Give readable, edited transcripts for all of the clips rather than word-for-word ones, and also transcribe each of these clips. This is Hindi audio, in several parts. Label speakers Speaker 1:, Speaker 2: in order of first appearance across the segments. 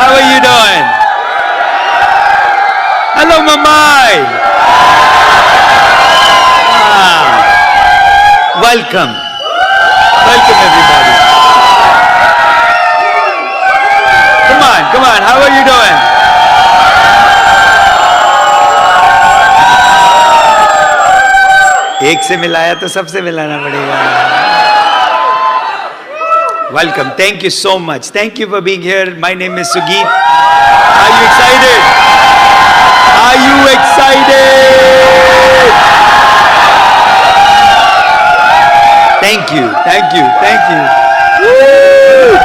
Speaker 1: How are you doing? Hello, Mumbai. Wow. Welcome. Welcome, everybody. Come on. How are you doing? एक से मिलाया तो सबसे मिलाना पड़ेगा. Welcome. Thank you so much. Thank you for being here. My name is Sugit. Are you excited? Are you excited? Thank you. Woo!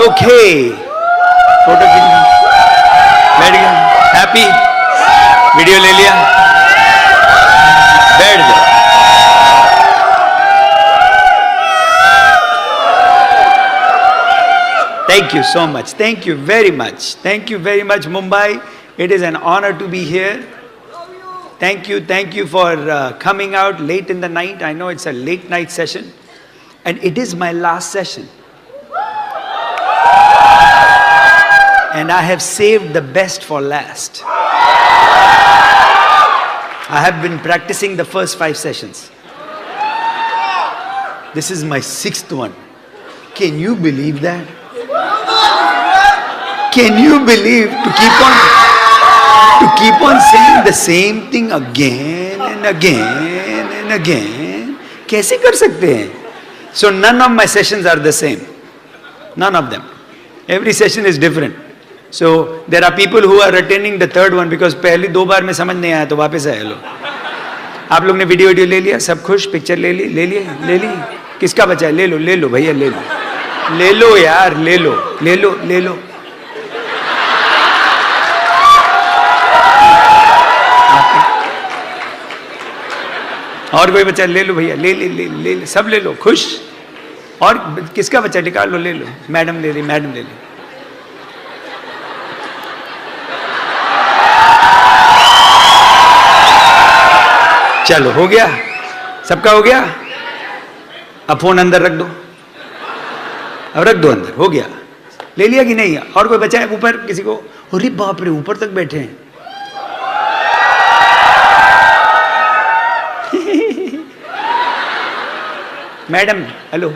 Speaker 1: Okay. Photo click. Very good. Happy? Video ले लिया? बैठ जाओ. Thank you so much. Thank you very much. Thank you very much, Mumbai. It is an honor to be here. Thank you for coming out late in the night. I know it's a late night session. And it is my last session. And I have saved the best for last. I have been practicing the first 5 sessions. This is my 6th one. Can you believe that? Can you believe to keep on saying the same thing again and again and again? कैसे कर सकते हैं? So none of my sessions are the same. None of them. Every session is different. So there are people who are attending the 3rd one because पहली 2 बार में समझ नहीं आया तो वापस आए लोग. आप लोग ने वीडियो ले लिया, सब खुश, पिक्चर ले ली. किसका बचा है? ले लो भैया, ले लो यार, ले लो. और कोई बच्चा? ले लो भैया, ले सब ले लो, खुश. और किसका बच्चा? निकाल लो, ले लो. मैडम ले ली. चलो, हो गया, सबका हो गया. अब फोन अंदर रख दो. अब रख दो अंदर. हो गया. ले लिया कि नहीं? और कोई बच्चा है ऊपर? किसी को? अरे बाप रे, ऊपर तक बैठे हैं. Madam, hello.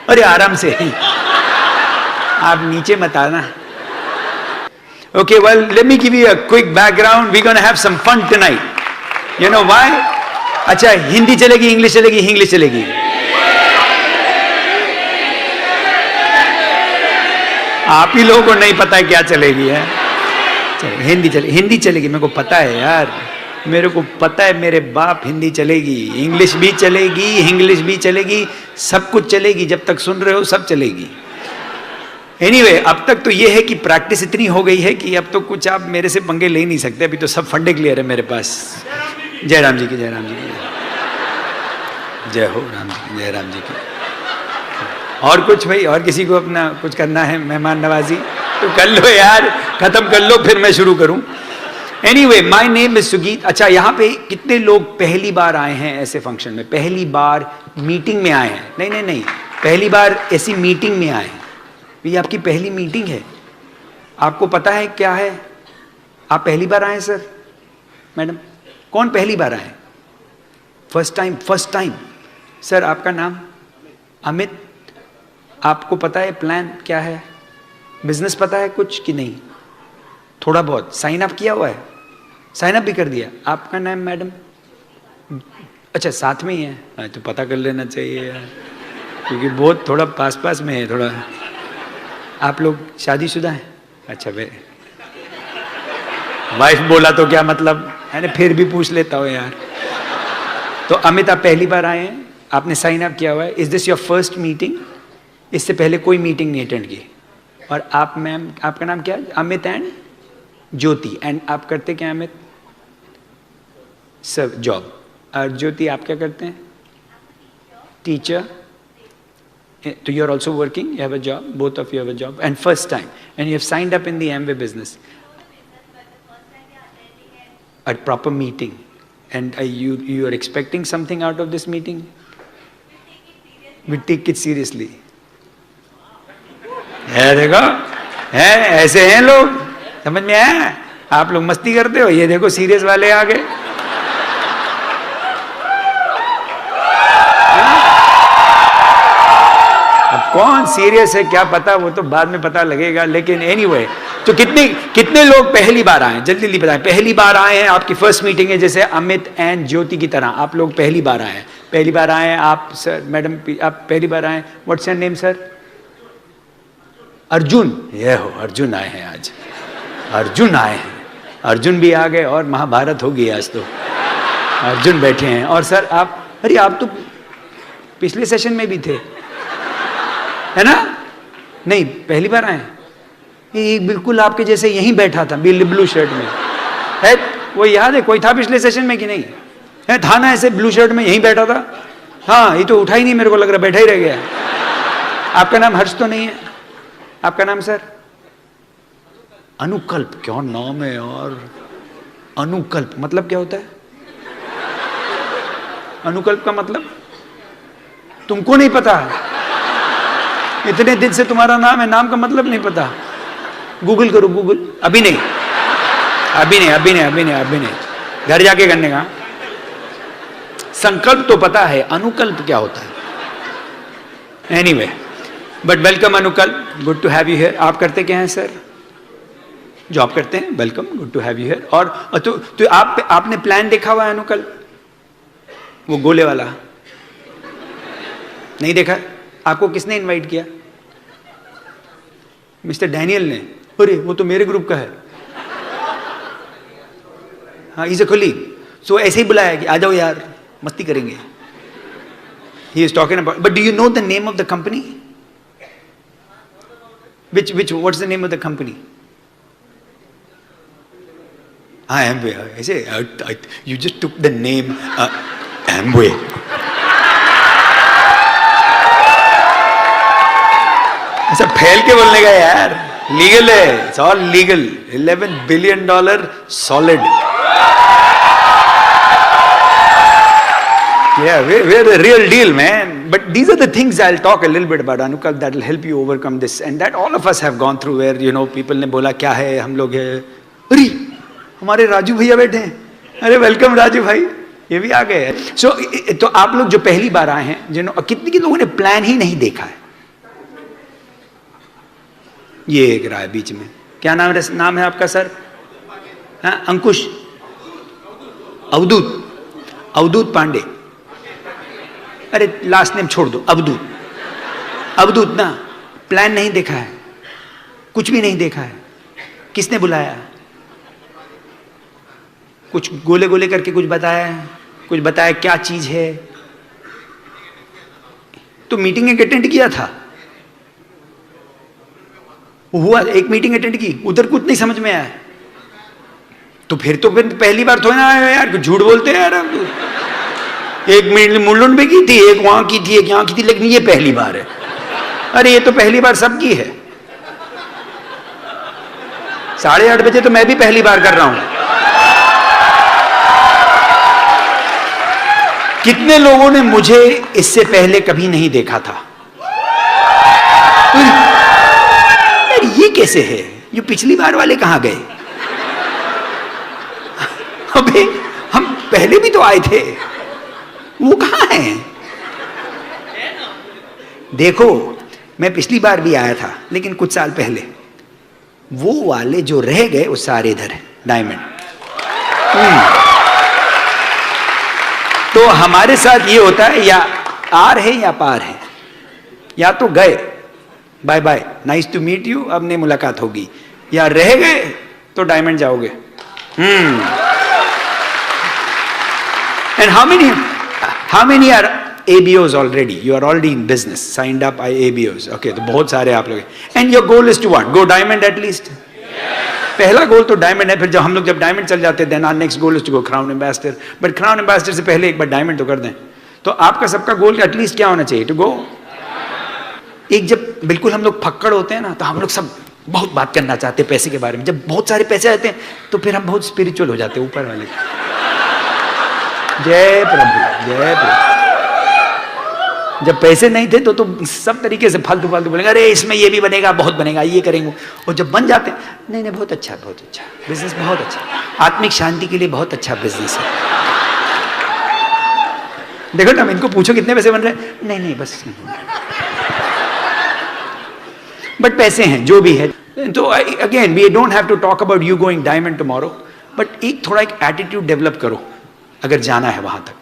Speaker 1: अरे आराम से, आप नीचे मत आना. Okay, well, let me give you a quick background. We're going to have some fun tonight. You know why? अच्छा, हिंदी चलेगी, इंग्लिश चलेगी. आप ही लोगों को नहीं पता है क्या चलेगी है. चलो, हिंदी चलेगी. मेरे को पता है यार, मेरे को पता है. मेरे बाप, हिंदी चलेगी, इंग्लिश भी चलेगी, सब कुछ चलेगी. जब तक सुन रहे हो सब चलेगी. Anyway, अब तक तो ये है कि प्रैक्टिस इतनी हो गई है कि अब तो कुछ आप मेरे से पंगे ले ही नहीं सकते. अभी तो सब फंडे क्लियर है मेरे पास. जय राम जी की. जय हो राम जी, जय राम जी की. और कुछ भाई, और किसी को अपना कुछ करना है, मेहमान नवाजी, तो कर लो यार, खत्म कर लो, फिर मैं शुरू करूं. Anyway, my name is Sugit. अच्छा, यहाँ पे कितने लोग पहली बार आए हैं ऐसे फंक्शन में? पहली बार मीटिंग में आए हैं? नहीं, पहली बार ऐसी मीटिंग में आए हैं. ये आपकी पहली मीटिंग है. आपको पता है क्या है? आप पहली बार आए सर? मैडम, कौन पहली बार आए? First time. सर, आपका नाम? अमित. आपको पता है प्लान क्या है? बिजनेस पता है कुछ कि नहीं? थोड़ा बहुत. साइन अप किया हुआ है? साइन अप भी कर दिया. आपका नाम मैडम? अच्छा, साथ में ही है. तो पता कर लेना चाहिए यार, क्योंकि बहुत थोड़ा पास में है थोड़ा. आप लोग शादीशुदा हैं? अच्छा, वे वाइफ बोला तो क्या मतलब है, फिर भी पूछ लेता हूँ यार. तो अमित, आप पहली बार आए हैं, आपने साइन अप किया हुआ है. Is this your first meeting? इससे पहले कोई मीटिंग नहीं अटेंड की? और आप मैम, आपका नाम क्या है? Amit and Jyoti. एंड आप करते क्या अमित? Sir, job. और ज्योति, आप क्या करते हैं? Teacher. So you are also working, you have a job, both of you have a job, and first time, and you have signed up in the Amway business. A proper meeting, and you are expecting something out of this meeting? We take it seriously. है देखो, है ऐसे हैं लोग, समझ में आया? आप लोग मस्ती करते हो, ये देखो सीरियस वाले आ गए। अब कौन सीरियस है क्या पता, वो तो बाद में पता लगेगा। लेकिन एनीवे, तो कितने लोग पहली बार आए, जल्दी जल्दी बताएं। पहली बार आए हैं, आपकी फर्स्ट मीटिंग है, जैसे अमित एंड ज्योति की तरह आप लोग पहली बार आए हैं। पहली बार आए हैं आप सर, मैडम आप पहली बार आए। What's your name sir? Arjun. ये हो, अर्जुन आए हैं आज, अर्जुन आए हैं, अर्जुन भी आ गए और महाभारत हो गई आज तो। अर्जुन बैठे हैं। और सर आप, अरे आप तो पिछले सेशन में भी थे, है ना? नहीं, पहली बार आए। ये बिल्कुल आपके जैसे यहीं बैठा था, ब्लू शर्ट में है, वो याद है? कोई था पिछले सेशन में कि नहीं है? था ना, ऐसे ब्लू शर्ट में यहीं बैठा था। हाँ, ये तो उठा ही नहीं, मेरे को लग रहा बैठा ही रह गया। आपका नाम हर्ष तो नहीं है? आपका नाम सर? अनुकल्प। क्या नाम है यार, अनुकल्प मतलब क्या होता है? अनुकल्प का मतलब तुमको नहीं पता? इतने दिन से तुम्हारा नाम है, नाम का मतलब नहीं पता? गूगल करो, गूगल। अभी नहीं, अभी नहीं, अभी नहीं, अभी नहीं, अभी नहीं, घर जाके करने का। संकल्प तो पता है, अनुकल्प क्या होता है? Anyway, but welcome Anukalp, good to have you here. आप करते क्या हैं सर? जॉब करते हैं, welcome, good to have you here. और तो आपने प्लान देखा हुआ है अनुकल्प? वो गोले वाला नहीं देखा? आपको किसने इनवाइट किया? मिस्टर डैनियल ने। अरे वो तो मेरे ग्रुप का है। हाँ, इज अ कलीग, सो ऐसे ही बुलाया कि आ जाओ यार, मस्ती करेंगे। He is talking about, but do you know the name of the company? Which what's the name of the company? Amway. I say you just took the name Amway. ऐसा फैल के बोलने का यार, लीगल है, it's all legal. $11 billion solid. Yeah, we're the real deal, man. But these are the things I'll talk a little bit about, Anukalp, that will help you overcome this. And that all of us have gone through, where, you know, people ने बोला क्या है, हम लोग है, अरे हमारे राजू भैया बैठे हैं, अरे वेलकम राजू भाई, ये भी आ गए हैं। So, तो आप लोग जो पहली बार आए हैं, जिन्होंने, कितने लोगों ने प्लान ही नहीं देखा है? ये एक रहा है बीच में। क्या नाम है आपका सर? हाँ, अंकुश, अवधूत, अवधूत पांडे। अरे लास्ट नेम छोड़ दो, अवधूत। अवधूत ना, प्लान नहीं देखा है, कुछ भी नहीं देखा है। किसने बुलाया? कुछ गोले गोले करके कुछ बताया है? कुछ बताया क्या चीज है? तो मीटिंग एक अटेंड किया था, हुआ, एक मीटिंग अटेंड की, उधर कुछ नहीं समझ में आया, तो फिर पहली बार थोड़ा ना आया यार, झूठ बोलते हैं यार। एक मुलुंड में की थी, एक वहां की थी, एक यहां की थी, लेकिन ये पहली बार है। अरे ये तो पहली बार सबकी है। 8:30 बजे तो मैं भी पहली बार कर रहा हूं। कितने लोगों ने मुझे इससे पहले कभी नहीं देखा था? अरे ये कैसे है, ये पिछली बार वाले कहां गए? अबे हम पहले भी तो आए थे, वो कहां है? देखो, मैं पिछली बार भी आया था, लेकिन कुछ साल पहले। वो वाले जो रह गए वो सारे इधर है, डायमंड। तो हमारे साथ ये होता है, या आर है या पार है, या तो गए, bye bye, nice to meet you, अब नहीं मुलाकात होगी, या रह गए तो डायमंड जाओगे। And how many are ABOs already? You are already in business, signed up by ABOs. Okay, तो बहुत सारे आप लोग हैं. And your goal is to what? Go diamond at least? पहला गोल तो डायमंड है, फिर जब हम लोग डायमंड चल जाते हैं, then our next goal is to go crown ambassador. But crown ambassador से पहले एक बार डायमंड तो कर दें। तो आपका सबका गोल एटलीस्ट क्या होना चाहिए? To go. एक जब बिल्कुल हम लोग फक्कड़ होते हैं ना, तो हम लोग सब बहुत बात करना चाहते हैं पैसे के बारे में। जब बहुत सारे पैसे आते हैं तो फिर हम बहुत स्पिरिचुअल हो जाते हैं, ऊपर वाले। जय प्रभु, जय प्रभु। जब पैसे नहीं थे तो सब तरीके से फालतू फालतू बोलेंगे, अरे इसमें ये भी बनेगा, बहुत बनेगा, ये करेंगे। और जब बन जाते हैं, नहीं नहीं बहुत अच्छा बिजनेस, बहुत अच्छा, आत्मिक शांति के लिए बहुत अच्छा बिजनेस है। देखो ना, इनको पूछो कितने पैसे बन रहे हैं, नहीं नहीं बस, बट पैसे हैं जो भी है। तो again we don't have to talk about you going diamond tomorrow, but एक थोड़ा एक एटीट्यूड डेवलप करो अगर जाना है वहां तक।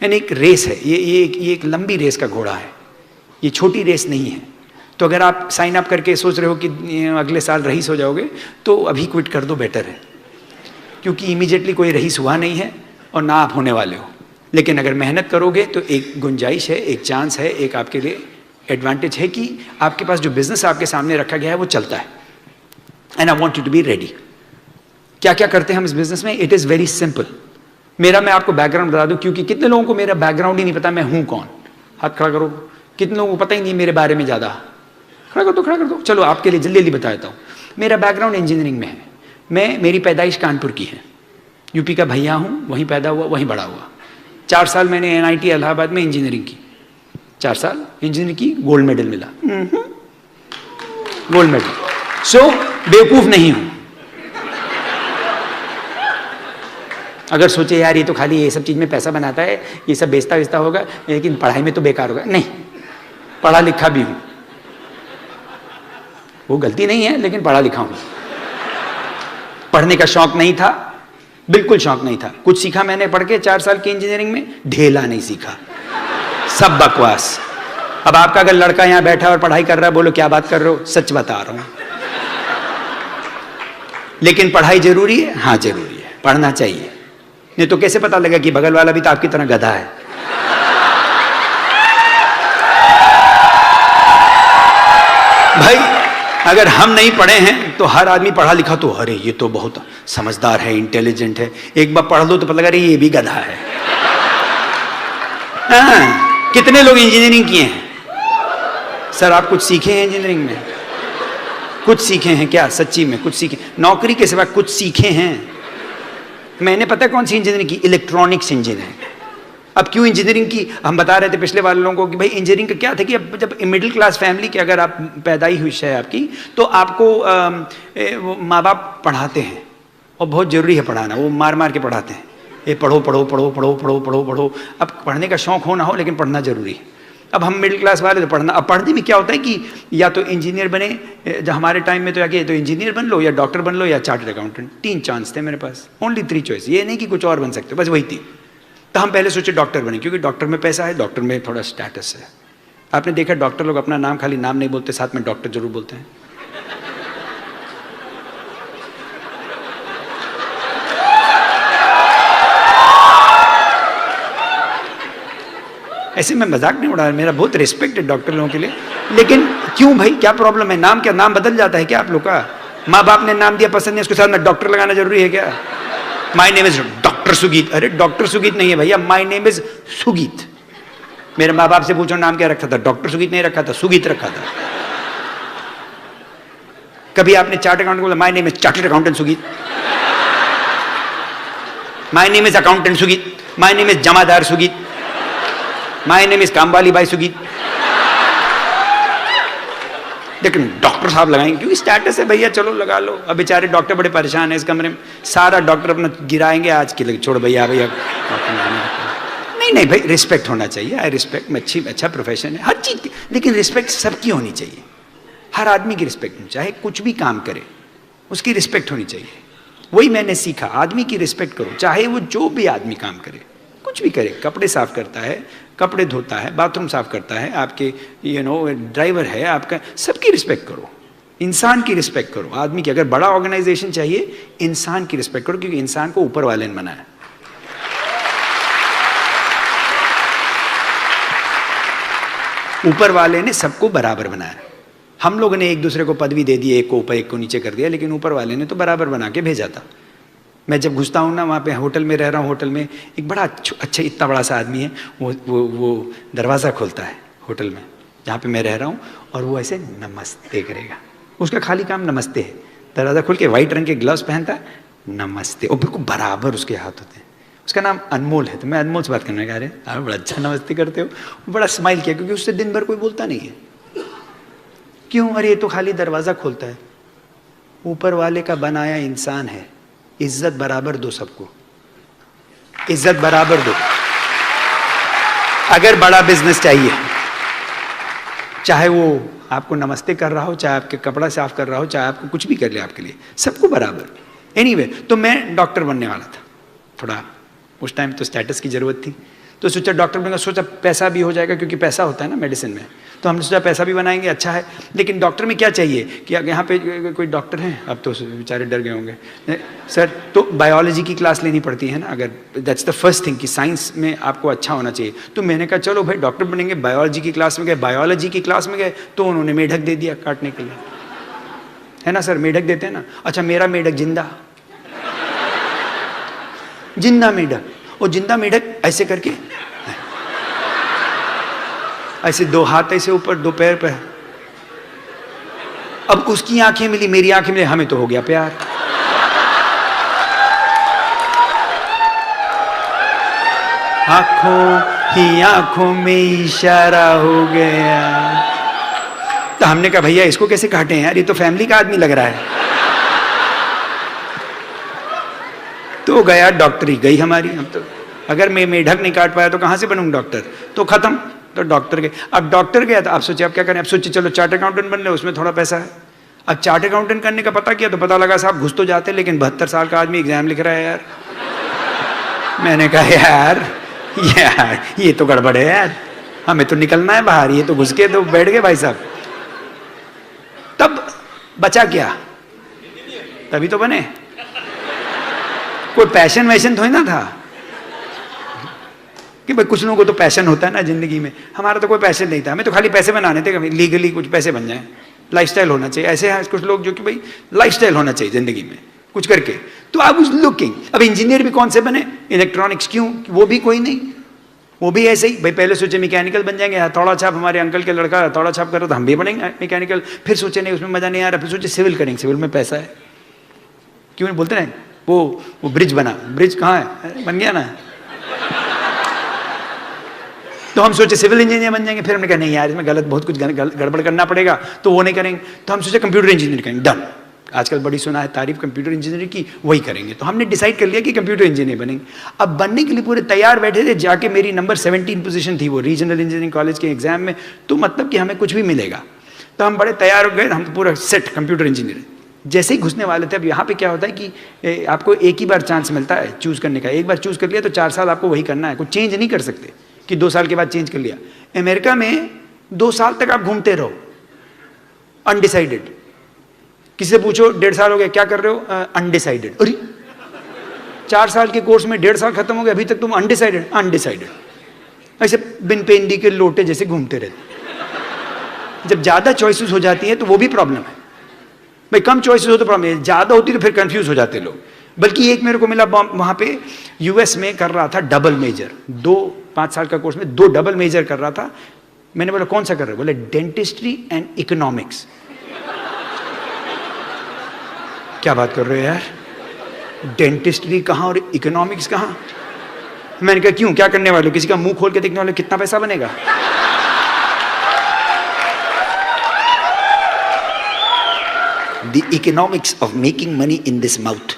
Speaker 1: यानी एक रेस है, ये एक लंबी रेस का घोड़ा है, ये छोटी रेस नहीं है। तो अगर आप साइन अप करके सोच रहे हो कि अगले साल रईस हो जाओगे, तो अभी क्विट कर दो, बेटर है, क्योंकि इमीडिएटली कोई रईस हुआ नहीं है और ना आप होने वाले हो। लेकिन अगर मेहनत करोगे तो एक गुंजाइश है, एक चांस है, एक आपके लिए एडवांटेज है कि आपके पास जो बिजनेस आपके सामने रखा गया है वो चलता है। And I want you to be ready. क्या क्या करते हैं हम इस बिजनेस में? It is very simple. मैं आपको बैकग्राउंड बता दूं, क्योंकि कितने लोगों को मेरा बैकग्राउंड ही नहीं पता, मैं हूं कौन। हाथ खड़ा करो, कितने लोगों को पता ही नहीं मेरे बारे में ज़्यादा। खड़ा कर दो। चलो आपके लिए जल्दी जल्दी बता देता हूँ। मेरा बैकग्राउंड इंजीनियरिंग में है। मेरी पैदाइश कानपुर की है, यूपी का भैया हूँ, वहीं पैदा हुआ, वहीं बड़ा हुआ। 4 साल मैंने NIT इलाहाबाद में इंजीनियरिंग की, 4 साल इंजीनियरिंग की, गोल्ड मेडल मिला, गोल्ड मेडल। सो बेवकूफ़ नहीं हूँ। अगर सोचे यार ये तो खाली ये सब चीज़ में पैसा बनाता है, ये सब बेचता होगा, लेकिन पढ़ाई में तो बेकार होगा, नहीं, पढ़ा लिखा भी हूँ। वो गलती नहीं है, लेकिन पढ़ा लिखा हूँ। पढ़ने का शौक नहीं था, बिल्कुल शौक नहीं था। कुछ सीखा मैंने पढ़ के 4 साल की इंजीनियरिंग में, ढेला नहीं सीखा, सब बकवास। अब आपका अगर लड़का यहाँ बैठा और पढ़ाई कर रहा है, बोलो क्या बात कर रहे हो? सच बता रहा हूँ। लेकिन पढ़ाई जरूरी है, हाँ जरूरी है, पढ़ना चाहिए। नहीं तो कैसे पता लगा कि बगल वाला भी तो आपकी तरह गधा है? भाई अगर हम नहीं पढ़े हैं तो हर आदमी पढ़ा लिखा तो अरे ये तो बहुत समझदार है, इंटेलिजेंट है। एक बार पढ़ लो तो पता लगा अरे ये भी गधा है। कितने लोग इंजीनियरिंग किए हैं? सर आप कुछ सीखे हैं इंजीनियरिंग में? कुछ सीखे हैं क्या? सच्ची में कुछ सीखे? नौकरी के सिवा कुछ सीखे हैं? मैंने पता कौन सी इंजीनियरिंग की? Electronics engineering. अब क्यों इंजीनियरिंग की? हम बता रहे थे पिछले वाले लोगों को कि भाई इंजीनियरिंग का क्या था कि अब जब मिडिल क्लास फैमिली की अगर आप पैदाई हुई है आपकी, तो आपको माँ बाप पढ़ाते हैं, और बहुत ज़रूरी है पढ़ाना। वो मार मार के पढ़ाते हैं, ये पढ़ो पढ़ो पढ़ो पढ़ो पढ़ो पढ़ो पढ़ो। अब पढ़ने का शौक़ हो ना हो, लेकिन पढ़ना ज़रूरी है। अब हम मिडिल क्लास वाले तो पढ़ना, अब पढ़ने में क्या होता है कि या तो इंजीनियर बने, जब हमारे टाइम में तो या तो इंजीनियर बन लो, या डॉक्टर बन लो, या चार्टर्ड अकाउंटेंट। 3 चांस थे मेरे पास, ओनली 3 चॉइस। ये नहीं कि कुछ और बन सकते हो, बस वही 3। तो हम पहले सोचे डॉक्टर बने, क्योंकि डॉक्टर में पैसा है, डॉक्टर में थोड़ा स्टेटस है। आपने देखा डॉक्टर लोग अपना नाम खाली नाम नहीं बोलते, साथ में डॉक्टर जरूर बोलते हैं। ऐसे मैं मजाक नहीं उड़ा रहा, मेरा बहुत रिस्पेक्ट है डॉक्टर लोगों के लिए। लेकिन क्यों भाई, क्या प्रॉब्लम है? नाम क्या, नाम बदल जाता है क्या आप लोग का? माँ बाप ने नाम दिया, पसंद नहीं, उसके साथ में डॉक्टर लगाना जरूरी है क्या? My name is doctor Sugeet. अरे डॉक्टर सुगीत नहीं है भैया, माय नेम इज सुगीत। मेरे माँ बाप से पूछो नाम क्या रखा था? डॉक्टर सुगीत नहीं रखा था, सुगीत रखा था। कभी आपने चार्ट अकाउंटेंट बोला my name is chartered accountant Sugeet? My name is accountant Sugeet, my name is जमादार सुगीत, माय नेम इज कामवाली बाई सुगीत। लेकिन डॉक्टर साहब लगाएंगे क्योंकि स्टेटस है भैया, चलो लगा लो। अब बेचारे डॉक्टर बड़े परेशान है इस कमरे में, सारा डॉक्टर अपना गिराएंगे आज के लिए, छोड़ भैया भैया। नहीं भाई, रिस्पेक्ट होना चाहिए। आई रिस्पेक्ट, अच्छा प्रोफेशन है हर चीज की, लेकिन रिस्पेक्ट सबकी होनी चाहिए। हर आदमी की रिस्पेक्ट होनी, चाहे कुछ भी काम करे उसकी रिस्पेक्ट होनी चाहिए। वही मैंने सीखा, आदमी की रिस्पेक्ट करो, चाहे वो जो भी आदमी काम करे, कुछ भी करे। कपड़े साफ करता है, कपड़े धोता है, बाथरूम साफ करता है, आपके ड्राइवर है आपका, सबकी रिस्पेक्ट करो। इंसान की रिस्पेक्ट करो, आदमी की। अगर बड़ा ऑर्गेनाइजेशन चाहिए, इंसान की रिस्पेक्ट करो, क्योंकि इंसान को ऊपर वाले ने बनाया। ऊपर वाले ने सबको बराबर बनाया। हम लोगों ने एक दूसरे को पदवी दे दी, एक को ऊपर एक को नीचे कर दिया, लेकिन ऊपर वाले ने तो बराबर बना के भेजा था। मैं जब घुसता हूँ ना, वहाँ पे होटल में रह रहा हूँ, होटल में एक बड़ा अच्छा इतना बड़ा सा आदमी है, वो दरवाज़ा खोलता है होटल में जहाँ पे मैं रह रहा हूँ, और वो ऐसे नमस्ते करेगा। उसका खाली काम नमस्ते है। दरवाज़ा खोल के वाइट रंग के ग्लव्स पहनता है, नमस्ते, और बिल्कुल बराबर उसके हाथ होते हैं। उसका नाम अनमोल है, तो मैं अनमोल से बात करने कह रहे आप बड़ा अच्छा नमस्ते करते हो। वो बड़ा स्माइल किया, क्योंकि उससे दिन भर कोई बोलता नहीं है। क्यों? अरे ये तो खाली दरवाजा खोलता है। ऊपर वाले का बनाया इंसान है, इज्जत बराबर दो सबको, इज्जत बराबर दो। अगर बड़ा बिजनेस चाहिए, चाहे वो आपको नमस्ते कर रहा हो, चाहे आपके कपड़ा साफ कर रहा हो, चाहे आपको कुछ भी कर ले आपके लिए, सबको बराबर। एनीवे, तो मैं डॉक्टर बनने वाला था। थोड़ा उस टाइम तो स्टेटस की जरूरत थी, तो सोचा डॉक्टर बनूंगा। सोचा पैसा भी हो जाएगा, क्योंकि पैसा होता है ना मेडिसिन में, तो हमने सोचा पैसा भी बनाएंगे, अच्छा है। लेकिन डॉक्टर में क्या चाहिए कि यहाँ पे कोई डॉक्टर हैं, अब तो बेचारे डर गए होंगे सर, तो बायोलॉजी की क्लास लेनी पड़ती है ना, अगर दैट्स द फर्स्ट थिंग कि साइंस में आपको अच्छा होना चाहिए। तो मैंने कहा चलो भाई डॉक्टर बनेंगे। बायोलॉजी की क्लास में गए, बायोलॉजी की क्लास में गए तो उन्होंने मेढक दे दिया काटने के लिए, है ना सर, मेढक देते हैं ना। अच्छा, मेरा मेढक जिंदा, जिंदा मेढक, और जिंदा मेढक ऐसे करके, ऐसे दो हाथ ऐसे ऊपर, दो पैर पे। अब उसकी आंखें मिली, मेरी आंखें मिली, हमें तो हो गया प्यार। आंखों ही आंखों में इशारा हो गया। तो हमने कहा भैया इसको कैसे काटे हैं यार, ये तो फैमिली का आदमी लग रहा है। तो गया डॉक्टरी गई हमारी। हम तो अगर मैं मेढक नहीं काट पाया तो कहां से बनूंगा डॉक्टर, तो खत्म। तो डॉक्टर गए। अब डॉक्टर गया तो आप सोचे अब क्या करें, अब सोचे चलो चार्ट अकाउंटेंट बन ले, उसमें थोड़ा पैसा है। अब चार्ट अकाउंटेंट करने का पता किया तो पता लगा साहब घुस तो जाते, लेकिन 72 साल का आदमी एग्जाम लिख रहा है यार। मैंने कहा यार ये तो गड़बड़ है यार, हमें तो निकलना है बाहर, ये तो घुस के तो बैठ गए भाई साहब। तब बचा क्या, तभी तो बने। कोई पैशन वैशन थोड़ी ना था कि भाई कुछ लोगों को तो पैशन होता है ना जिंदगी में, हमारा तो कोई पैशन नहीं था। हमें तो खाली पैसे बनाने थे, कभी लीगली कुछ पैसे बन जाए, लाइफस्टाइल होना चाहिए। ऐसे हैं कुछ लोग जो कि भाई लाइफस्टाइल होना चाहिए जिंदगी में कुछ करके। तो आई वाज लुकिंग। अब इंजीनियर भी कौन से बने, इलेक्ट्रॉनिक्स, क्यों, वो भी कोई नहीं, वो भी ऐसे ही भाई। पहले सोचे मैकेनिकल बन जाएंगे, हथौड़ा छाप, हमारे अंकल के लड़का हथौड़ा छाप कर रहा था, हम भी बनेंगे मैकेनिकल। फिर सोचे नहीं उसमें मजा नहीं आ रहा, फिर सोचे सिविल करेंगे, सिविल में पैसा है। क्यों नहीं बोलते ना, वो ब्रिज बना, ब्रिज कहाँ है, बन गया ना। तो हम सोचे सिविल इंजीनियर बन जाएंगे। फिर हमने कहा नहीं यार इसमें गलत, बहुत कुछ गड़बड़ करना पड़ेगा, तो वो नहीं करेंगे। तो हम सोचे कंप्यूटर इंजीनियर करेंगे, डन। आजकल बड़ी सुना है तारीफ कंप्यूटर इंजीनियर की, वही करेंगे। तो हमने डिसाइड कर लिया कि कंप्यूटर इंजीनियर बनेंगे। अब बनने के लिए पूरे तैयार बैठे थे, जाके मेरी नंबर 17 पोजीशन थी वो रीजनल इंजीनियरिंग कॉलेज के एग्जाम में, तो मतलब कि हमें कुछ भी मिलेगा। तो हम बड़े तैयार हो गए, हम तो पूरा सेट कंप्यूटर इंजीनियर। जैसे ही घुसने वाले थे, अब यहाँ पे क्या होता है कि आपको एक ही बार चांस मिलता है चूज करने का। एक बार चूज कर लिया तो 4 साल आपको वही करना है, कुछ चेंज नहीं कर सकते कि 2 साल के बाद चेंज कर लिया। अमेरिका में 2 साल तक आप घूमते रहो अनडिसाइडेड। किसी से पूछो 1.5 साल हो गया क्या कर रहे हो, अनडिसाइडेड। अरे 4 साल के कोर्स में 1.5 साल खत्म हो गया, अभी तक तुम अनडिसाइडेड। अनडिसाइडेड ऐसे बिन पेंडी के लोटे जैसे घूमते रहते। जब ज्यादा चॉइसेस हो जाती है तो वो भी प्रॉब्लम है भाई। कम चॉइसेस हो तो प्रॉब्लम है, ज्यादा होती तो फिर कंफ्यूज हो जाते लोग। बल्कि एक मेरे को मिला वहां पे यूएस में कर रहा था डबल मेजर, 5 साल का कोर्स में 2 डबल मेजर कर रहा था। मैंने बोला कौन सा कर रहे हो, बोले डेंटिस्ट्री एंड इकोनॉमिक्स। क्या बात कर रहे हो यार, डेंटिस्ट्री कहां और इकोनॉमिक्स कहां। मैंने कहा क्यों, क्या करने वाले हो, किसी का मुंह खोल के देखने वाले, कितना पैसा बनेगा। The economics of making money in this mouth।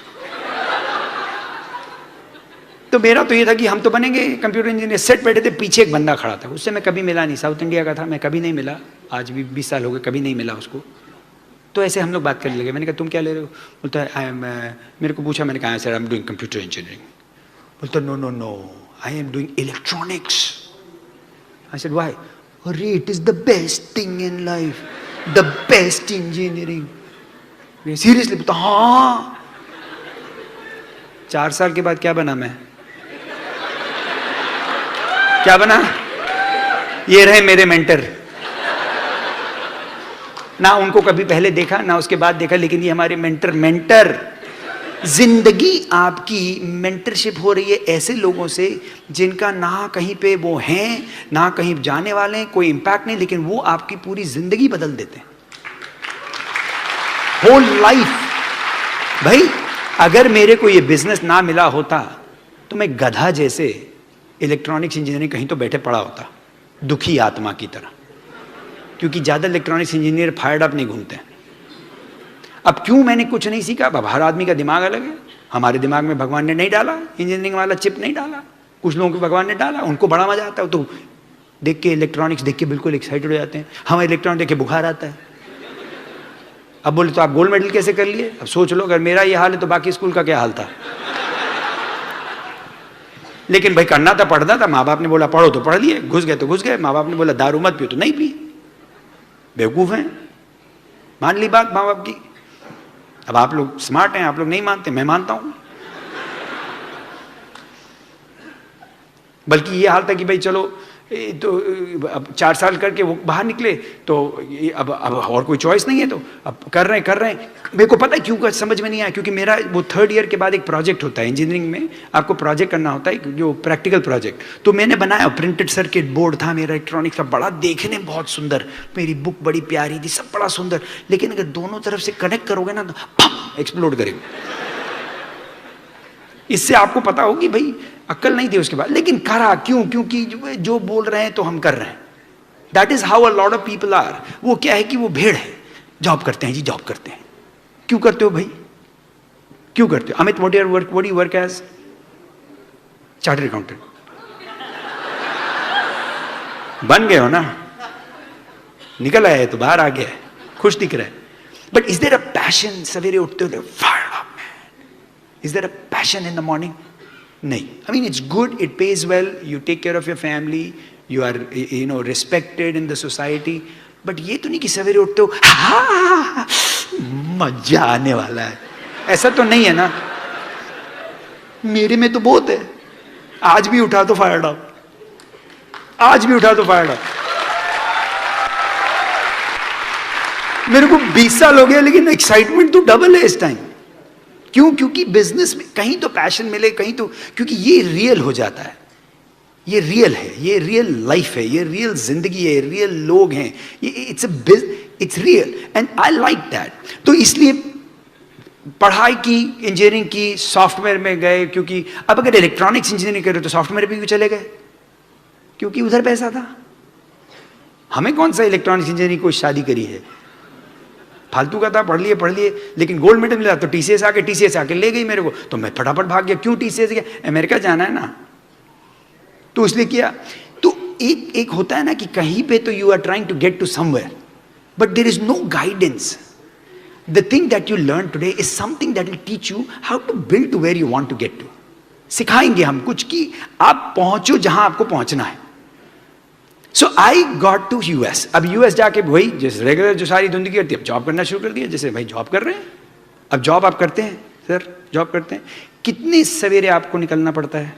Speaker 1: तो मेरा तो ये था कि हम तो बनेंगे कंप्यूटर इंजीनियर। सेट बैठे थे, पीछे एक बंदा खड़ा था, उससे मैं कभी मिला नहीं, साउथ इंडिया का था, मैं कभी नहीं मिला, आज भी 20 साल हो गए कभी नहीं मिला उसको। तो ऐसे हम लोग बात करने लगे। मैंने कहा तुम क्या ले रहे हो, बोलता है मेरे को पूछा, मैंने कहा sir I am doing computer engineering. बोलता no no no I am doing electronics. I said why, अरे it is the best thing in life, the best engineering. Seriously बोलता हाँ। 4 साल के बाद क्या बना मैं, क्या बना, ये रहे मेरे मेंटर। ना उनको कभी पहले देखा ना उसके बाद देखा, लेकिन ये हमारे मेंटर। जिंदगी आपकी मेंटरशिप हो रही है ऐसे लोगों से जिनका ना कहीं पे वो हैं ना कहीं जाने वाले हैं, कोई इंपैक्ट नहीं, लेकिन वो आपकी पूरी जिंदगी बदल देते हैं, होल लाइफ। भाई अगर मेरे को ये बिजनेस ना मिला होता तो मैं गधा जैसे इलेक्ट्रॉनिक्स इंजीनियरिंग कहीं तो बैठे पड़ा होता, दुखी आत्मा की तरह, क्योंकि ज़्यादा इलेक्ट्रॉनिक्स इंजीनियर फायर्ड अप नहीं घूमते हैं। अब क्यों मैंने कुछ नहीं सीखा? अब हर आदमी का दिमाग अलग है। हमारे दिमाग में भगवान ने नहीं डाला इंजीनियरिंग वाला चिप, नहीं डाला। कुछ लोगों को भगवान ने डाला, उनको बड़ा मजा आता है, तो देख के इलेक्ट्रॉनिक्स देख के बिल्कुल एक्साइटेड हो जाते हैं। हमें इलेक्ट्रॉनिक देख के बुखार आता है। अब बोले तो आप गोल्ड मेडल कैसे कर लिए? अब सोच लो, अगर मेरा ये हाल है तो बाकी स्कूल का क्या हाल था। लेकिन भाई करना था, पढ़ना था। माँ बाप ने बोला पढ़ो तो पढ़ लिए, घुस गए तो घुस गए। माँ बाप ने बोला दारू मत पियो तो नहीं पी। बेवकूफ हैं, मान ली बात माँ बाप की। अब आप लोग स्मार्ट हैं, आप लोग नहीं मानते, मैं मानता हूं। बल्कि ये हाल था कि भाई चलो तो अब 4 साल करके वो बाहर निकले, तो अब और कोई चॉइस नहीं है, तो अब कर रहे हैं। मेरे को पता है क्यों समझ में नहीं आया, क्योंकि मेरा वो 3rd ईयर के बाद एक प्रोजेक्ट होता है इंजीनियरिंग में, आपको प्रोजेक्ट करना होता है जो प्रैक्टिकल प्रोजेक्ट। तो मैंने बनाया, प्रिंटेड सर्किट बोर्ड था मेरा इलेक्ट्रॉनिक्स का, बड़ा देखने बहुत सुंदर, मेरी बुक बड़ी प्यारी थी, सब बड़ा सुंदर। लेकिन अगर दोनों तरफ से कनेक्ट करोगे ना तो एक्सप्लोड करेगा। इससे आपको पता हो कि भाई अक्ल नहीं थी उसके बाद, लेकिन करा क्यों? क्योंकि जो बोल रहे हैं तो हम कर रहे हैं। That is how a lot of people are. वो क्या है कि वो भेड़ है, जॉब करते हैं जी, जॉब करते हैं। क्यों करते हो भाई, क्यों करते हो? Amit, what do you work as? Chartered accountant. बन गए हो ना, निकल आए तो बाहर आ गया, खुश दिख रहा है। But is there a passion? सवेरे उठते हो fire up man, is there a passion in the morning? नहीं। I mean, it's good, it pays well, you take care of your family, you are respected in the society, but ये तो नहीं कि सवेरे उठते हो हाँ मजा आने वाला है, ऐसा तो नहीं है ना। मेरे में तो बहुत है, आज भी उठा तो फायर अप, आज भी उठा तो फायर अप। मेरे को 20 साल हो गया, लेकिन एक्साइटमेंट तो डबल है इस टाइम। क्यों? क्योंकि बिजनेस में कहीं तो पैशन मिले, कहीं तो, क्योंकि ये रियल हो जाता है, ये रियल है, ये रियल लाइफ है, ये रियल जिंदगी है, रियल लोग हैं, ये it's real and I like that. तो इसलिए पढ़ाई की, इंजीनियरिंग की, सॉफ्टवेयर में गए, क्योंकि अब अगर इलेक्ट्रॉनिक्स इंजीनियरिंग करे तो सॉफ्टवेयर भी क्यों चले गए? क्योंकि उधर पैसा था। हमें कौन सा इलेक्ट्रॉनिक्स इंजीनियरिंग को शादी करी है, फालतू का था, पढ़ लिए। लेकिन गोल्ड मेडल मिला तो टीसीएस आके ले गई मेरे को, तो मैं फटाफट भाग गया। क्यों टीसीएस गया? अमेरिका जाना है ना, तो इसलिए किया। तो एक होता है ना कि कहीं पे तो you are trying to get to somewhere, but there is no guidance. The thing that you learn today is something that will teach you how to build to where you want to get to. सिखाएंगे हम कुछ कि आप पहुंचो जहां आपको पहुंचना है। सो आई गॉट टू यूएस। अब यूएस जाके वही जैसे रेगुलर जो सारी जिंदगी करती है, अब जॉब करना शुरू कर दिया, जैसे भाई जॉब कर रहे हैं। अब जॉब आप करते हैं सर, जॉब करते हैं, कितने सवेरे आपको निकलना पड़ता है,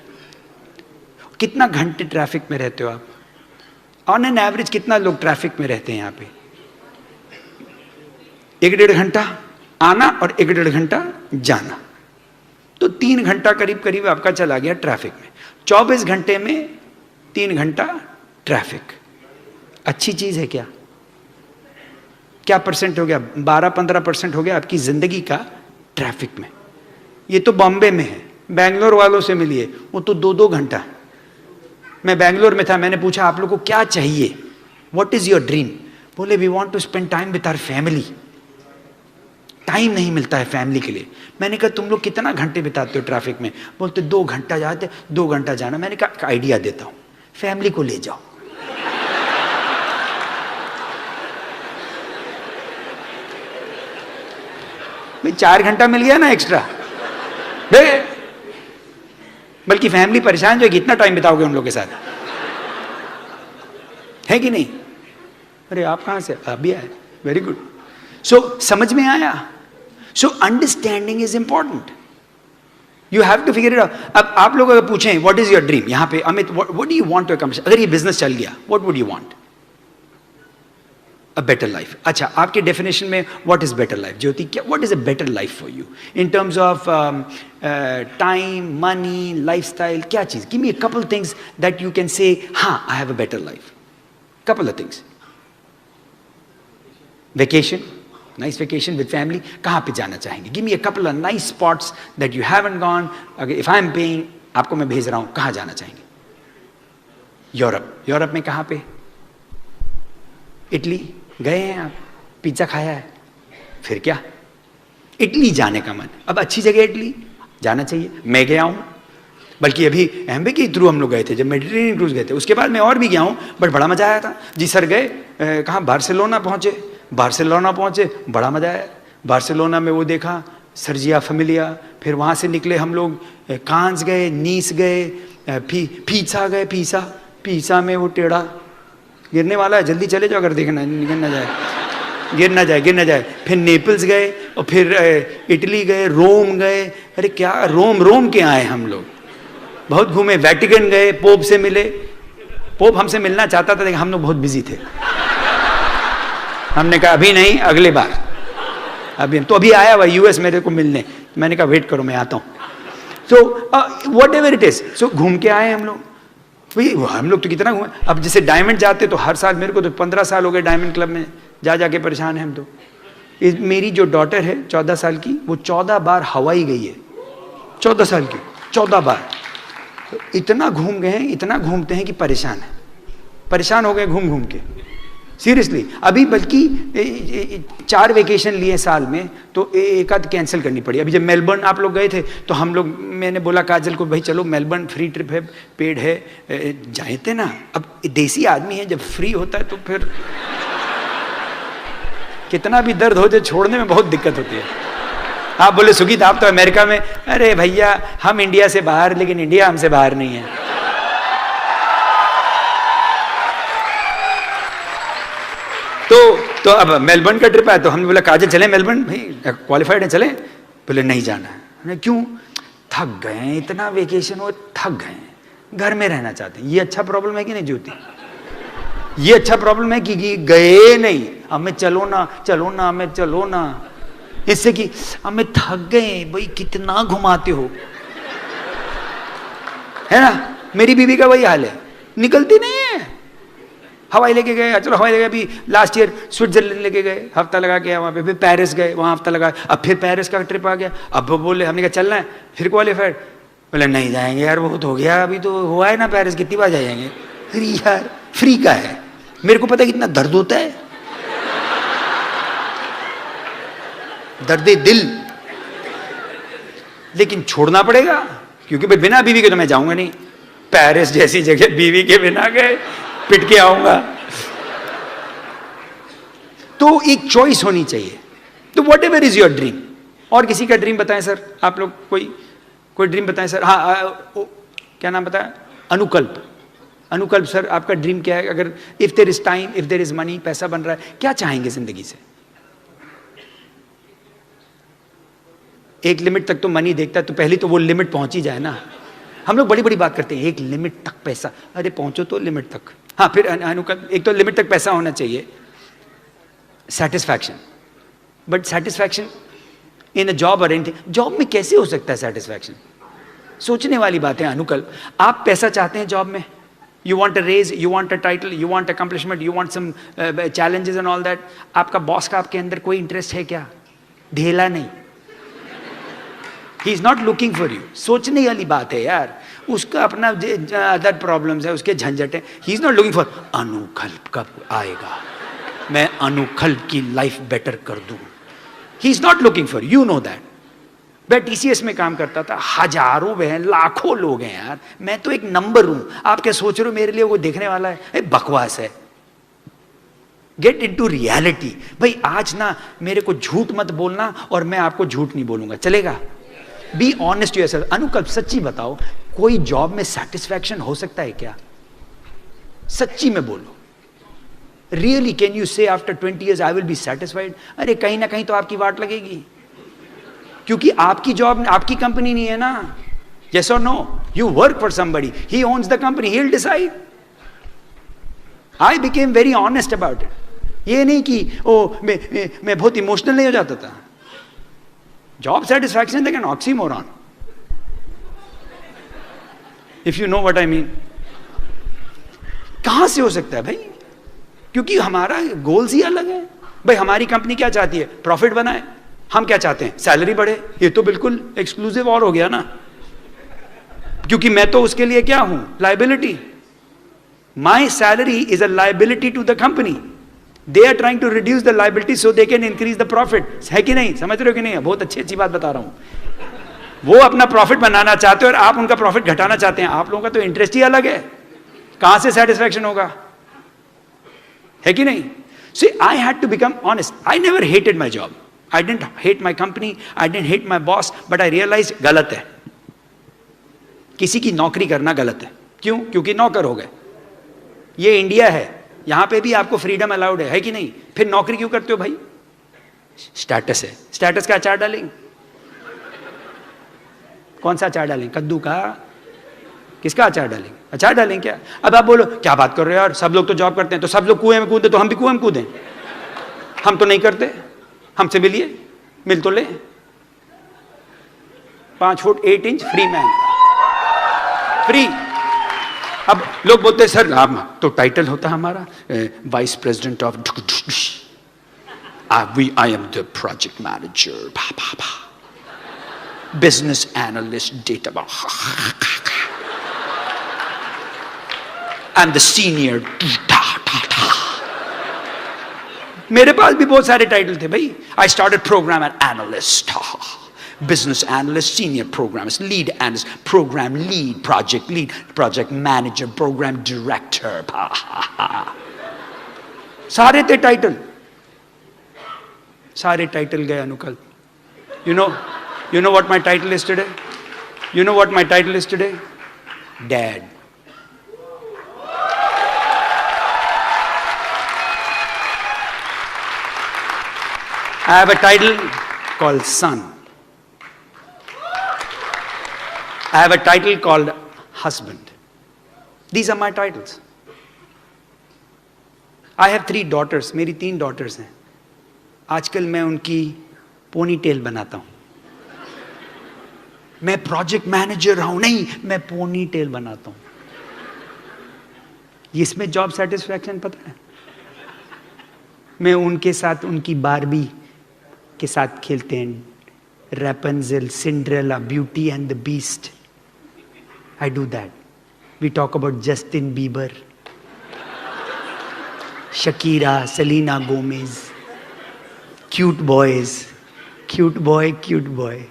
Speaker 1: कितना घंटे ट्रैफिक में रहते हो आप? ऑन एन एवरेज कितना लोग ट्रैफिक में रहते हैं यहाँ पे? 1-1.5 घंटा आना और 1-1.5 घंटा जाना, तो 3 घंटा करीब करीब आपका चला गया ट्रैफिक में। 24 घंटे में 3 घंटा ट्रैफिक। अच्छी चीज है क्या? क्या परसेंट हो गया? 12-15% हो गया आपकी जिंदगी का ट्रैफिक में। ये तो बॉम्बे में है, बैंगलोर वालों से मिलिए, वो तो 2-2 घंटा। मैं बैंगलोर में था, मैंने पूछा आप लोगों को क्या चाहिए, व्हाट इज योर ड्रीम? बोले we want to spend time with our family. Time नहीं मिलता है फैमिली के लिए। मैंने कहा तुम लोग कितना घंटे बिताते हो ट्रैफिक में? बोलते 2 घंटा जाते, 2 घंटा जाना। मैंने कहा आइडिया देता हूं, फैमिली को ले जाओ। भाई 4 घंटा मिल गया ना एक्स्ट्रा। बल्कि फैमिली परेशान जो है, कितना टाइम बिताओगे उन लोगों के साथ, है कि नहीं? अरे आप कहां से? अभी आए, वेरी गुड। सो समझ में आया? So understanding is important, you have to figure it out. अब आप लोग अगर पूछें व्हाट इज योर ड्रीम, यहां पे Amit what do you want to accomplish, अगर ये बिजनेस चल गया what would you want? A better life. अच्छा, आपके डेफिनेशन में what is better life? Jyoti, क्या what is a better life for you in terms of time, money, lifestyle? क्या चीज? Give me a couple things that you can say हाँ I have a better life. Couple of things. Vacation, nice vacation with family, कहाँ पे जाना चाहेंगे? Give me a couple of nice spots that you haven't gone. If I'm paying, आपको मैं भेज रहा हूं, कहां जाना चाहेंगे? यूरोप। यूरोप में कहां पे? इटली गए हैं आप? पिज्जा खाया है? फिर क्या, इटली जाने का मन। अब अच्छी जगह इटली, जाना चाहिए। मैं गया हूं, बल्कि अभी एम्बे के थ्रू हम लोग गए थे जब मेडिटेरेनियन क्रूज गए थे। उसके बाद मैं और भी गया हूं, बट बड़ा मजा आया था जी सर। गए कहाँ? बार्सिलोना पहुंचे। बार्सिलोना पहुंचे, बड़ा मजा आया। बार्सिलोना में वो देखा सर्जिया फैमिलिया, फिर वहां से निकले हम लोग कांस गए, नीस गए, पीसा गए। पीसा में वो टेढ़ा गिरने वाला है, जल्दी चले जाओ अगर देखना गिर ना जाए। फिर नेपल्स गए और फिर इटली गए, रोम गए। अरे क्या रोम के आए हम लोग, बहुत घूमे। वेटिकन गए, पोप से मिले। पोप हमसे मिलना चाहता था लेकिन हम लोग बहुत बिजी थे। हमने कहा अभी नहीं, अगले बार। अभी आया हुआ यूएस मेरे को मिलने। मैंने कहा वेट करो, मैं आता हूँ। So whatever it is, so घूम के आए हम लोग। हम लोग तो कितना घूमे। अब जैसे डायमंड जाते तो हर साल, मेरे को तो 15 साल हो गए डायमंड क्लब में जा के परेशान है हम तो। मेरी जो डॉटर है 14 साल की, वो 14 बार हवाई गई है। 14 साल की 14 बार। तो इतना घूम गए हैं, इतना घूमते हैं कि परेशान हो गए घूम के, सीरियसली। अभी बल्कि 4 वेकेशन लिए साल में, तो एक आध कैंसिल करनी पड़ी। अभी जब मेलबर्न आप लोग गए थे तो हम लोग, मैंने बोला काजल को, भाई चलो मेलबर्न फ्री ट्रिप है, पेड है, जाए थे ना। अब देसी आदमी है, जब फ्री होता है तो फिर कितना भी दर्द हो जाए छोड़ने में बहुत दिक्कत होती है। आप बोले सुगीत आप तो अमेरिका में, अरे भैया हम इंडिया से बाहर, लेकिन इंडिया हमसे बाहर नहीं है। तो अब मेलबर्न का ट्रिप आया तो हमने बोला काजल चले मेलबर्न, भाई क्वालिफाइड है चले? बोले नहीं जाना है। क्यों? थक गए हैं, इतना वेकेशन हो, थक गए हैं, घर में रहना चाहते हैं। ये अच्छा प्रॉब्लम है कि नहीं ज्योति? ये अच्छा प्रॉब्लम है कि गए नहीं, हमें चलो ना, इससे कि हमें थक गए। भाई कितना घुमाते हो, है ना? मेरी बीवी का वही हाल है, निकलती नहीं है। हवाई लेके गए, चलो हवाई लेके, अभी लास्ट ईयर स्विट्जरलैंड लेके गए, हफ्ता लगा के वहाँ पे। फिर पेरिस गए, वहाँ हफ्ता लगा। अब फिर पेरिस का ट्रिप आ गया। अब वो बोले, हमने कहा चलना है, फिर क्वालिफाइड। बोले नहीं जाएंगे यार, बहुत हो गया, अभी तो हुआ है ना पेरिस, कितनी बार जाएंगे? फिर यार फ्री का है। मेरे को पता है कितना दर्द होता है, दर्दे दिल, लेकिन छोड़ना पड़ेगा, क्योंकि भाई बिना बीवी के तो मैं जाऊंगा नहीं। पेरिस जैसी जगह बीवी के बिना गए पिट के आऊंगा। तो एक चॉइस होनी चाहिए। तो what ever is your dream. और किसी का ड्रीम बताएं सर, आप लोग कोई ड्रीम बताएं सर। हाँ, क्या नाम बताया? अनुकल्प सर, आपका ड्रीम क्या है? अगर if there is time, if there is money, पैसा बन रहा है, क्या चाहेंगे जिंदगी से? एक लिमिट तक तो मनी देखता है, तो पहले तो वो लिमिट पहुंच ही जाए ना। हम लोग बड़ी बड़ी बात करते हैं, एक लिमिट तक पैसा, अरे पहुंचो तो लिमिट तक। हाँ, फिर अनुकल्प, एक तो लिमिट तक पैसा होना चाहिए, satisfaction. But satisfaction in a job और एनीथिंग, जॉब में कैसे हो सकता है सेटिस्फैक्शन? सोचने वाली बात है अनुकल्प। आप पैसा चाहते हैं जॉब में, you want a raise, you want a title, you want accomplishment, you want some challenges and all that. आपका बॉस का आपके अंदर कोई इंटरेस्ट है क्या? ढेला नहीं। He is not looking for you. सोचने वाली बात है यार, उसका अपना अदर प्रॉब्लम्स है, उसके झंझट है। ही इज नॉट लुकिंग फॉर अनुकल्प कब आएगा, मैं अनुकल्प की लाइफ बेटर कर दूं। ही is not looking for, you know that. मैं टीसीएस में काम करता था, हजारों हैं, लाखों लोग हैं यार, मैं तो एक नंबर हूं। आप क्या सोच रहे हो मेरे लिए वो देखने वाला है? बकवास है। Get into reality. भाई आज ना मेरे को झूठ मत बोलना और मैं आपको झूठ नहीं बोलूंगा, चलेगा? Be honest to yourself. Anukalp सच्ची बताओ, कोई जॉब में सेटिस्फैक्शन हो सकता है क्या? सच्ची में बोलो, रियली कैन यू से after 20 years I will be satisfied? अरे कहीं ना कहीं तो आपकी वाट लगेगी, क्योंकि आपकी जॉब, आपकी कंपनी नहीं है ना। यस और no? You work for somebody, he owns the company, he will decide. I became very honest about it. ये नहीं कि मैं बहुत इमोशनल नहीं हो जाता था। Job satisfaction is like an oxymoron, if you know what I mean. कहां से हो सकता है भाई? क्योंकि हमारा गोल्स ही अलग है। भाई हमारी कंपनी क्या चाहती है? प्रॉफिट बनाए। हम क्या चाहते हैं? सैलरी बढ़े। ये तो बिल्कुल एक्सक्लूसिव और हो गया ना। क्योंकि मैं तो उसके लिए क्या हूं, liability. My salary is a liability to the company. They are trying to reduce the liability so they can increase the profit. है कि नहीं, समझ रहे हो कि नहीं? बहुत अच्छी बात बता रहा हूं. वो अपना प्रॉफिट बनाना चाहते हो और आप उनका प्रॉफिट घटाना चाहते हैं. आप लोगों का तो इंटरेस्ट ही अलग है. कहां से सेटिस्फैक्शन होगा? है कि नहीं? See, I had to become honest. I never hated my job. I didn't hate my company. I didn't hate my boss. But I realized गलत है. किसी की नौकरी करना गलत है. क्यों? क्योंकि नौकर हो गए. ये इंडिया है, यहां पे भी आपको फ्रीडम अलाउड है कि नहीं? फिर नौकरी क्यों करते हो भाई? स्टेटस है. स्टेटस का अचार डालेंगे. कौन सा अचार डालेंगे? कद्दू का? किसका अचार डालेंगे? अचार डालेंगे क्या? अब आप बोलो क्या बात कर रहे हो यार, सब लोग तो जॉब करते हैं, तो सब लोग कुएं में कूदे तो हम भी कुएं में कूदें? हम तो नहीं करते. हमसे मिलिए, मिल तो ले. 5 foot 8 inch free man, free. अब लोग बोलते हैं सर आप तो टाइटल होता है हमारा vice president of I am the project manager, business analyst, data, I'm the senior. मेरे पास भी बहुत सारे टाइटल थे भाई. I started program analyst, business analyst, senior programmist, lead analyst, program lead, project manager, program director. सारे थे टाइटल. सारे टाइटल गए अनुकल्प. You know what my title is today? You know what my title is today? Dad. I have a title called son. I have a title called husband. These are my titles. I have 3 daughters. मेरी 3 daughters हैं. आजकल मैं उनकी पोनी टेल बनाता हूं. मैं प्रोजेक्ट मैनेजर रहा हूं, नहीं, मैं पोनी टेल बनाता हूं. इसमें जॉब सेटिस्फैक्शन पता है? मैं उनके साथ उनकी बारबी के साथ खेलते हैं. Rapunzel, Cinderella, beauty and the beast. I do that. We talk about Justin Bieber, Shakira, Selena Gomez. Cute boys, cute boy.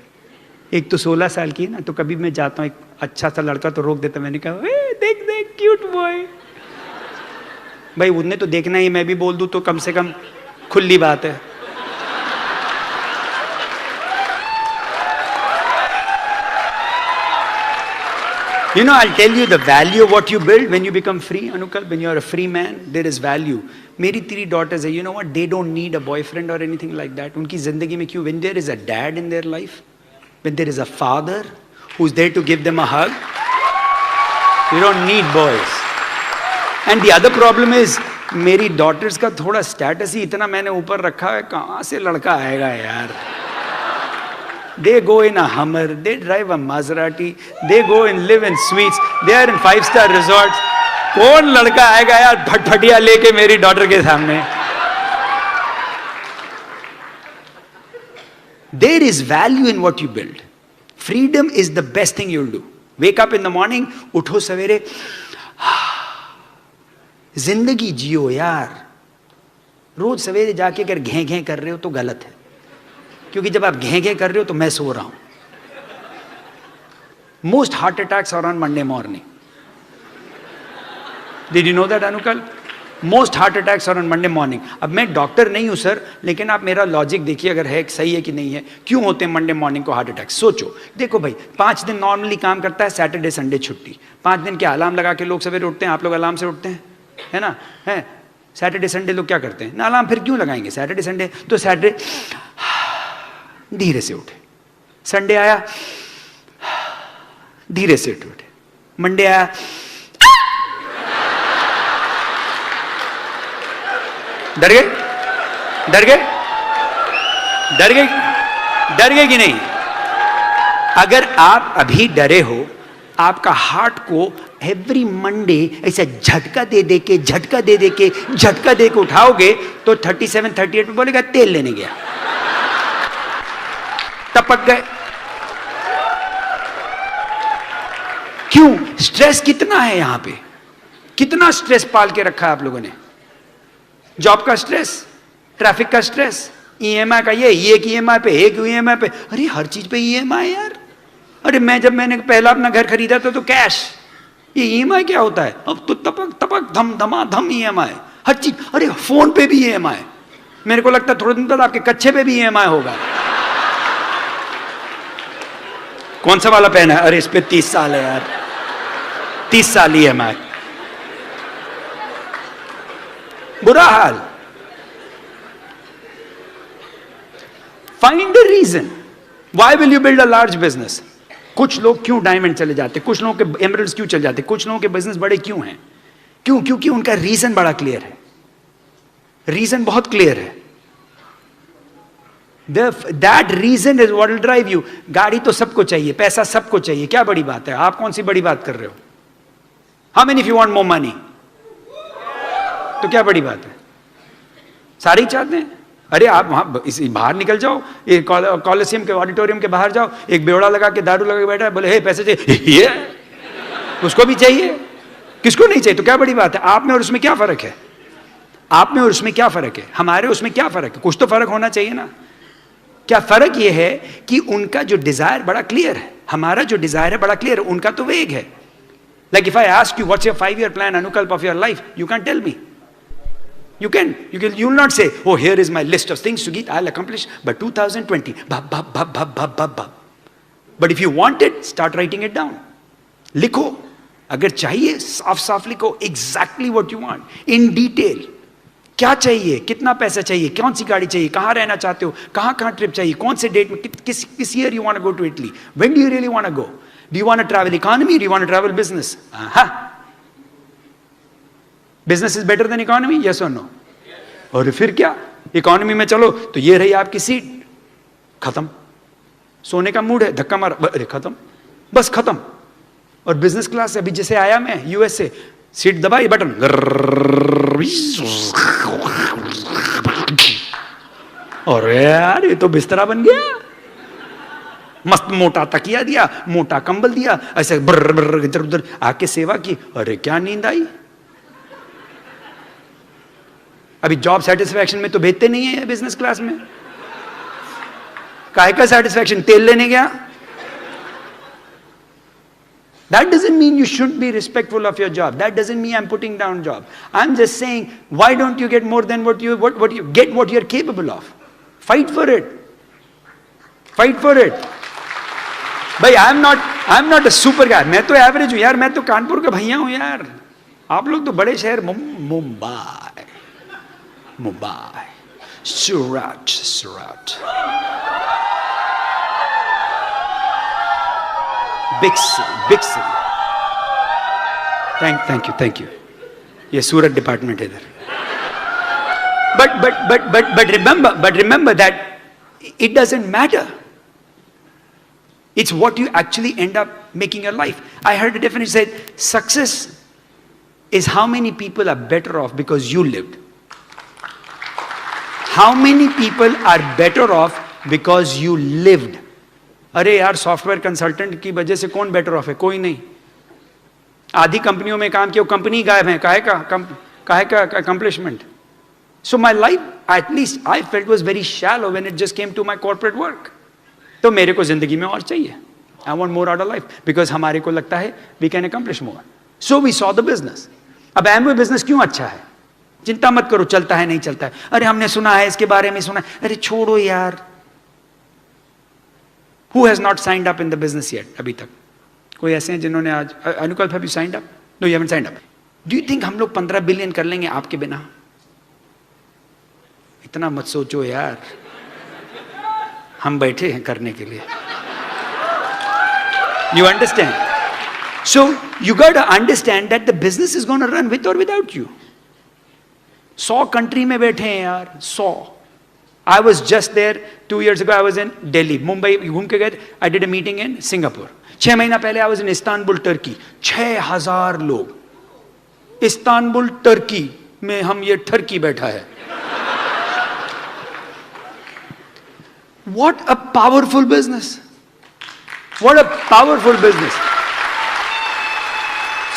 Speaker 1: एक तो 16 साल की है ना, तो कभी मैं जाता हूँ, एक अच्छा सा लड़का तो रोक देता. मैंने कहा देख क्यूट बॉय. भाई उन्हें तो देखना ही, मैं भी बोल दूं तो कम से कम खुली बात है. You know, I'll tell you the value of what you build when you become free, Anukal. When you're a free man, there is value. मेरी 3 daughters है. You know what? They don't need a boyfriend or anything like that. उनकी जिंदगी में क्यों? When there is a dad in their life, when there is a father who's there to give them a hug, you don't need boys. And the other problem is, मेरी daughters का थोड़ा status ही इतना मैंने ऊपर रखा है, कहाँ से लड़का आएगा यार? They go in a Hummer, they drive a Maserati, they go and live in suites, they are in 5-star resorts. कौन लड़का आएगा यार फटफटिया लेके मेरी डॉटर के सामने? There is value in what you build. Freedom is the best thing you'll do. Wake up in the morning, उठो सवेरे, जिंदगी जियो यार. रोज सवेरे जाके अगर घें घें कर रहे हो तो गलत है, क्योंकि जब आप घें घें कर रहे हो तो मैं सो रहा हूं. Most heart attacks are on Monday morning. Did you know that Anukul? Most heart attacks are on Monday morning. अब मैं डॉक्टर नहीं हूं सर, लेकिन आप मेरा लॉजिक देखिए, अगर है सही है कि नहीं है. क्यों होते हैं मंडे मॉर्निंग को हार्ट अटैक? सोचो. देखो भाई, 5 दिन नॉर्मली काम करता है, सैटरडे संडे छुट्टी. 5 दिन के अलार्म लगा के लोग सवेरे उठते हैं. आप लोग अलार्म से उठते हैं, है ना? है. सैटरडे संडे लोग क्या करते हैं ना, अलार्म फिर क्यों लगाएंगे? सैटरडे संडे तो सैटरडे धीरे से उठे. संडे आया, धीरे से उठे. मंडे आया, डर गए? डर गए? डर गए? डर गए कि नहीं? अगर आप अभी डरे हो, आपका हार्ट को एवरी मंडे ऐसा झटका दे के उठाओगे तो 37-38 में बोलेगा तेल लेने गया. टपक गए. क्यों? स्ट्रेस कितना है यहां पे, कितना स्ट्रेस पाल के रखा है आप लोगों ने। जॉब का स्ट्रेस, ट्रैफिक का स्ट्रेस, ईएमआई का, ये एक ईएमआई पे, एक ईएमआई पे, अरे हर चीज पे ईएमआई यार। अरे मैंने पहला अपना घर खरीदा था तो कैश, ये ईएमआई क्या होता है? अब तो तपक तपक धम धमा धम ईएमआई, हर चीज। अरे फोन पे भी ईएमआई, मेरे को लगता है थोड़े दिन बाद आपके कच्चे पे भी ईएमआई होगा। कौन सा वाला पहना है? अरे इस पे 30 साल है यार, 30 साल ईएमआई, बुरा हाल। Find the reason why will you build a large business. कुछ लोग क्यों डायमंड चले जाते, कुछ लोगों के एमरल्ड्स क्यों चले जाते, कुछ लोगों के बिजनेस बड़े क्यों हैं? क्यों? क्योंकि उनका रीजन बड़ा क्लियर है, रीजन बहुत क्लियर है। That reason is what will drive you. गाड़ी तो सबको चाहिए, पैसा सबको चाहिए, क्या बड़ी बात है? आप कौन सी बड़ी बात कर रहे हो? How many if you want more money, तो क्या बड़ी बात है? सारे ही चाहते हैं। अरे आप वहां बाहर निकल जाओ, ये कॉलेजियम के ऑडिटोरियम के बाहर जाओ, एक बेवड़ा लगा के दारू लगा के बैठा है, बोले हे पैसे चाहिए, ये उसको भी चाहिए, किसको नहीं चाहिए? तो क्या बड़ी बात है? आप में और उसमें क्या फर्क है? आप में और उसमें क्या फर्क है? हमारे उसमें क्या फर्क है? कुछ तो फर्क होना चाहिए ना। क्या फर्क यह है कि उनका जो डिजायर बड़ा क्लियर है, हमारा जो डिजायर है बड़ा क्लियर है, उनका तो वेग है। Like if I ask you what's your 5-year plan, Anukalp, of your life, you can tell me. You will not say, oh, here is my list of things, Sugit, I'll accomplish by 2020. But if you want it, start writing it down. लिखो, अगर चाहिए साफ साफ लिखो, exactly what you want, in detail. क्या चाहिए, कितना पैसा चाहिए, कौन सी गाड़ी चाहिए, कहाँ रहना चाहते हो, कहाँ ट्रिप चाहिए, कौन से डेट में, किस year you want to go to Italy, when do you really want to go, do you want to travel economy, do you want to travel business? Business is better than economy, yes or no? और फिर क्या, इकोनॉमी में चलो तो ये रही आपकी सीट, खत्म, सोने का मूड है, धक्का मार, अरे खत्म, बस खत्म. और बिजनेस क्लास अभी जैसे आया मैं यूएस से, सीट दबाई बटन, और यार ये तो बिस्तरा बन गया, मस्त मोटा तकिया दिया, मोटा कंबल दिया, ऐसे इधर उधर आके सेवा की, अरे क्या नींद आई. अभी जॉब सेटिस्फैक्शन में तो भेजते नहीं है बिजनेस क्लास में, काहे का सेटिस्फैक्शन, तेल लेने गया. That doesn't mean you shouldn't be respectful of your job. That doesn't mean I'm putting down job. I'm just saying, why don't you get more than what you get, what you're capable of? Fight for it. Fight for it. भाई I'm not a super guy. मैं तो एवरेज हूं यार, मैं तो कानपुर का भैया हूं यार. आप लोग तो बड़े शहर, मुंबई, सूरत, big city. Thank you. ये सूरत डिपार्टमेंट है इधर. But remember that it doesn't matter. It's what you actually end up making your life. I heard a definition said, success is how many people are better off because you lived. How many people are better off because you lived? अरे यार सॉफ्टवेयर कंसल्टेंट की वजह से कौन बेटर ऑफ है? कोई नहीं. आधी कंपनियों में काम किया, कंपनी गायब है, काहे का accomplishment. So my life, at least I felt was very shallow when it just came to my corporate work. तो मेरे को जिंदगी में और चाहिए. I want more out of life, because हमारे को लगता है we can accomplish more. So we saw the business. अब एमवे बिजनेस क्यों अच्छा है? चिंता मत करो, चलता है नहीं चलता है, अरे हमने सुना है, इसके बारे में सुना है, अरे छोड़ो यार. Who has not signed up in the business yet? अभी तक कोई ऐसे हैं जिन्होंने आज, अनुकल्प, have you signed up? No, you haven't signed up. Do you think हम लोग 15 बिलियन कर लेंगे आपके बिना? इतना मत सोचो यार, हम बैठे हैं करने के लिए. You understand? So you got to understand that the business is going to run with or without you. 100 country में बैठे हैं यार, 100. I was just there 2 years ago. I was in Delhi, Mumbai घूम के गए. I did a meeting in Singapore. 6 महीना पहले I was in Istanbul, Turkey. 6,000 लोग. इस्तांबुल टर्की में हम ये ठरकी बैठा है. What a powerful business. What a powerful business.